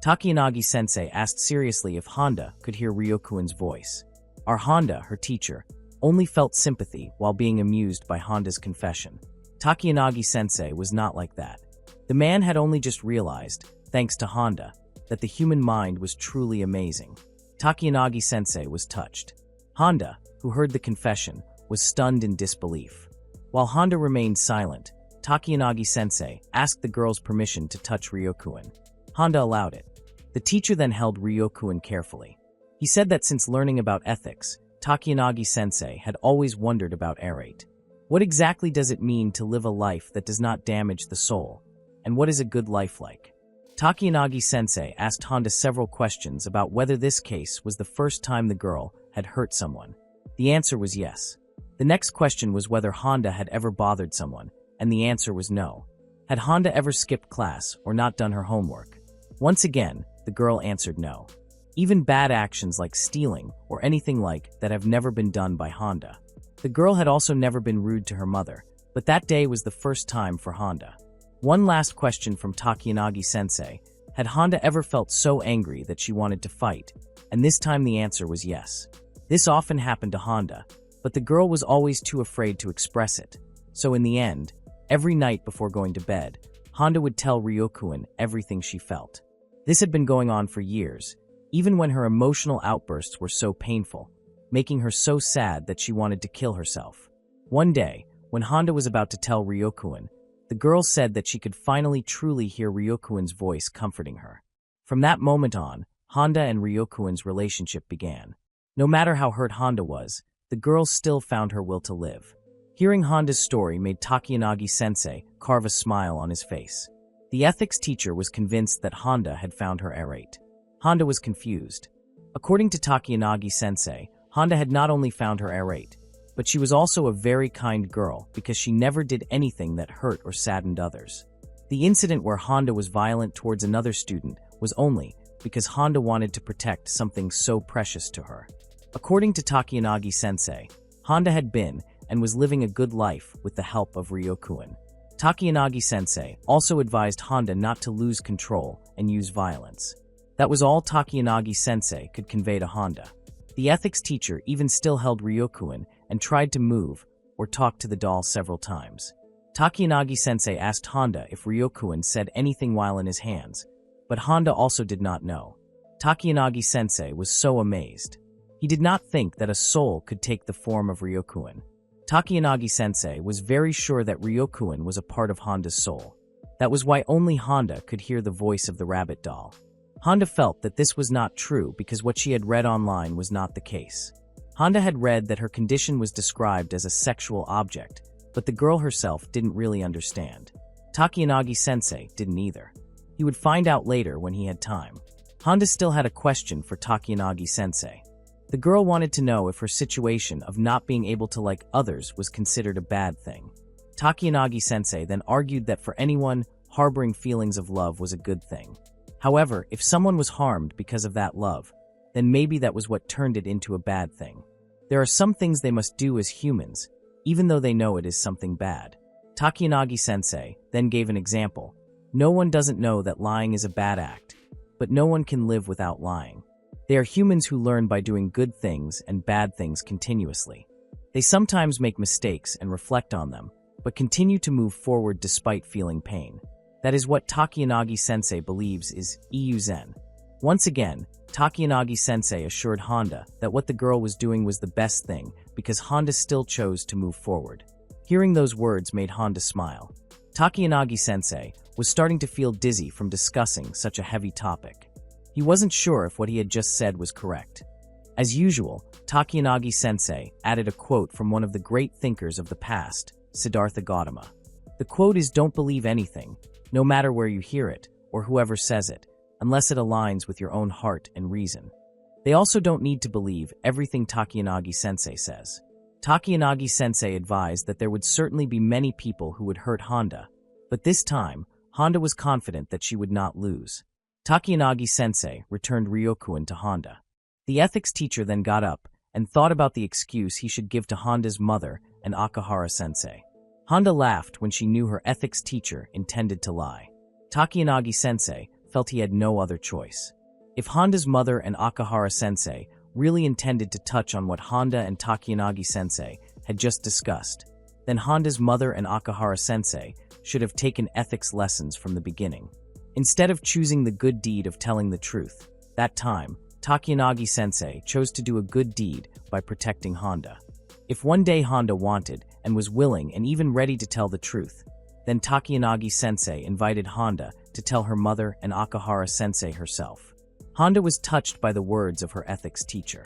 Takiyanagi-sensei asked seriously if Honda could hear Ryokuen's voice. Our Honda, her teacher, only felt sympathy while being amused by Honda's confession. Takiyanagi-sensei was not like that. The man had only just realized, thanks to Honda, that the human mind was truly amazing. Takiyanagi-sensei was touched. Honda, who heard the confession, was stunned in disbelief. While Honda remained silent, Takiyanagi-sensei asked the girl's permission to touch Ryokuen. Honda allowed it. The teacher then held Ryokuen carefully. He said that since learning about ethics, Takiyanagi-sensei had always wondered about arate. What exactly does it mean to live a life that does not damage the soul? And what is a good life like? Takiyanagi-sensei asked Honda several questions about whether this case was the first time the girl had hurt someone. The answer was yes. The next question was whether Honda had ever bothered someone, and the answer was no. Had Honda ever skipped class or not done her homework? Once again, the girl answered no. Even bad actions like stealing or anything like that have never been done by Honda. The girl had also never been rude to her mother, but that day was the first time for Honda. One last question from Takiyanagi-sensei: had Honda ever felt so angry that she wanted to fight? And this time the answer was yes. This often happened to Honda, but the girl was always too afraid to express it. So in the end, every night before going to bed, Honda would tell Ryokuen everything she felt. This had been going on for years, even when her emotional outbursts were so painful, making her so sad that she wanted to kill herself. One day, when Honda was about to tell Ryokuen, the girl said that she could finally truly hear Ryokuen's voice comforting her. From that moment on, Honda and Ryokuen's relationship began. No matter how hurt Honda was, the girl still found her will to live. Hearing Honda's story made Takiyanagi-sensei carve a smile on his face. The ethics teacher was convinced that Honda had found her arate. Honda was confused. According to Takiyanagi-sensei, Honda had not only found her arate, but she was also a very kind girl because she never did anything that hurt or saddened others. The incident where Honda was violent towards another student was only because Honda wanted to protect something so precious to her. According to Takiyanagi-sensei, Honda had been and was living a good life with the help of Ryokuen. Takiyanagi-sensei also advised Honda not to lose control and use violence. That was all Takiyanagi-sensei could convey to Honda. The ethics teacher even still held Ryokuen and tried to move or talk to the doll several times. Takiyanagi-sensei asked Honda if Ryokuen said anything while in his hands, but Honda also did not know. Takiyanagi-sensei was so amazed. He did not think that a soul could take the form of Ryokuen. Takiyanagi-sensei was very sure that Ryokuen was a part of Honda's soul. That was why only Honda could hear the voice of the rabbit doll. Honda felt that this was not true because what she had read online was not the case. Honda had read that her condition was described as a sexual object, but the girl herself didn't really understand. Takiyanagi-sensei didn't either. He would find out later when he had time. Honda still had a question for Takiyanagi-sensei. The girl wanted to know if her situation of not being able to like others was considered a bad thing. Takiyanagi-sensei then argued that for anyone, harboring feelings of love was a good thing. However, if someone was harmed because of that love, then maybe that was what turned it into a bad thing. There are some things they must do as humans, even though they know it is something bad. Takiyanagi-sensei then gave an example. No one doesn't know that lying is a bad act, but no one can live without lying. They are humans who learn by doing good things and bad things continuously. They sometimes make mistakes and reflect on them, but continue to move forward despite feeling pain. That is what Takiyanagi-sensei believes is Zen. Once again, Takiyanagi-sensei assured Honda that what the girl was doing was the best thing because Honda still chose to move forward. Hearing those words made Honda smile. Takiyanagi-sensei was starting to feel dizzy from discussing such a heavy topic. He wasn't sure if what he had just said was correct. As usual, Takiyanagi-sensei added a quote from one of the great thinkers of the past, Siddhartha Gautama. The quote is, "Don't believe anything, no matter where you hear it, or whoever says it, unless it aligns with your own heart and reason." They also don't need to believe everything Takiyanagi-sensei says. Takiyanagi-sensei advised that there would certainly be many people who would hurt Honda, but this time, Honda was confident that she would not lose. Takiyanagi-sensei returned Ryokuen to Honda. The ethics teacher then got up and thought about the excuse he should give to Honda's mother and Akahara-sensei. Honda laughed when she knew her ethics teacher intended to lie. Takiyanagi-sensei felt he had no other choice. If Honda's mother and Akahara-sensei really intended to touch on what Honda and Takiyanagi-sensei had just discussed, then Honda's mother and Akahara-sensei should have taken ethics lessons from the beginning. Instead of choosing the good deed of telling the truth, that time, Takiyanagi-sensei chose to do a good deed by protecting Honda. If one day Honda wanted and was willing and even ready to tell the truth, then Takiyanagi-sensei invited Honda to tell her mother and Akahara-sensei herself. Honda was touched by the words of her ethics teacher.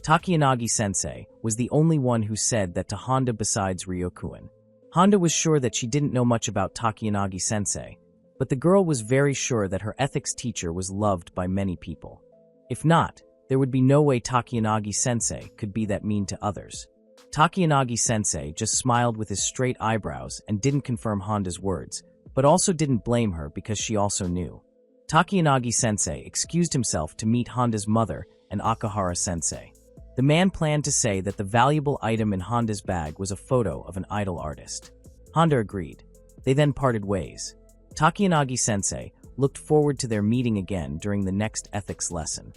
Takiyanagi-sensei was the only one who said that to Honda besides Ryokuen. Honda was sure that she didn't know much about Takiyanagi-sensei, but the girl was very sure that her ethics teacher was loved by many people. If not, there would be no way Takiyanagi-sensei could be that mean to others. Takiyanagi-sensei just smiled with his straight eyebrows and didn't confirm Honda's words, but also didn't blame her because she also knew. Takiyanagi-sensei excused himself to meet Honda's mother and Akahara-sensei. The man planned to say that the valuable item in Honda's bag was a photo of an idol artist. Honda agreed. They then parted ways. Takiyanagi-sensei looked forward to their meeting again during the next ethics lesson.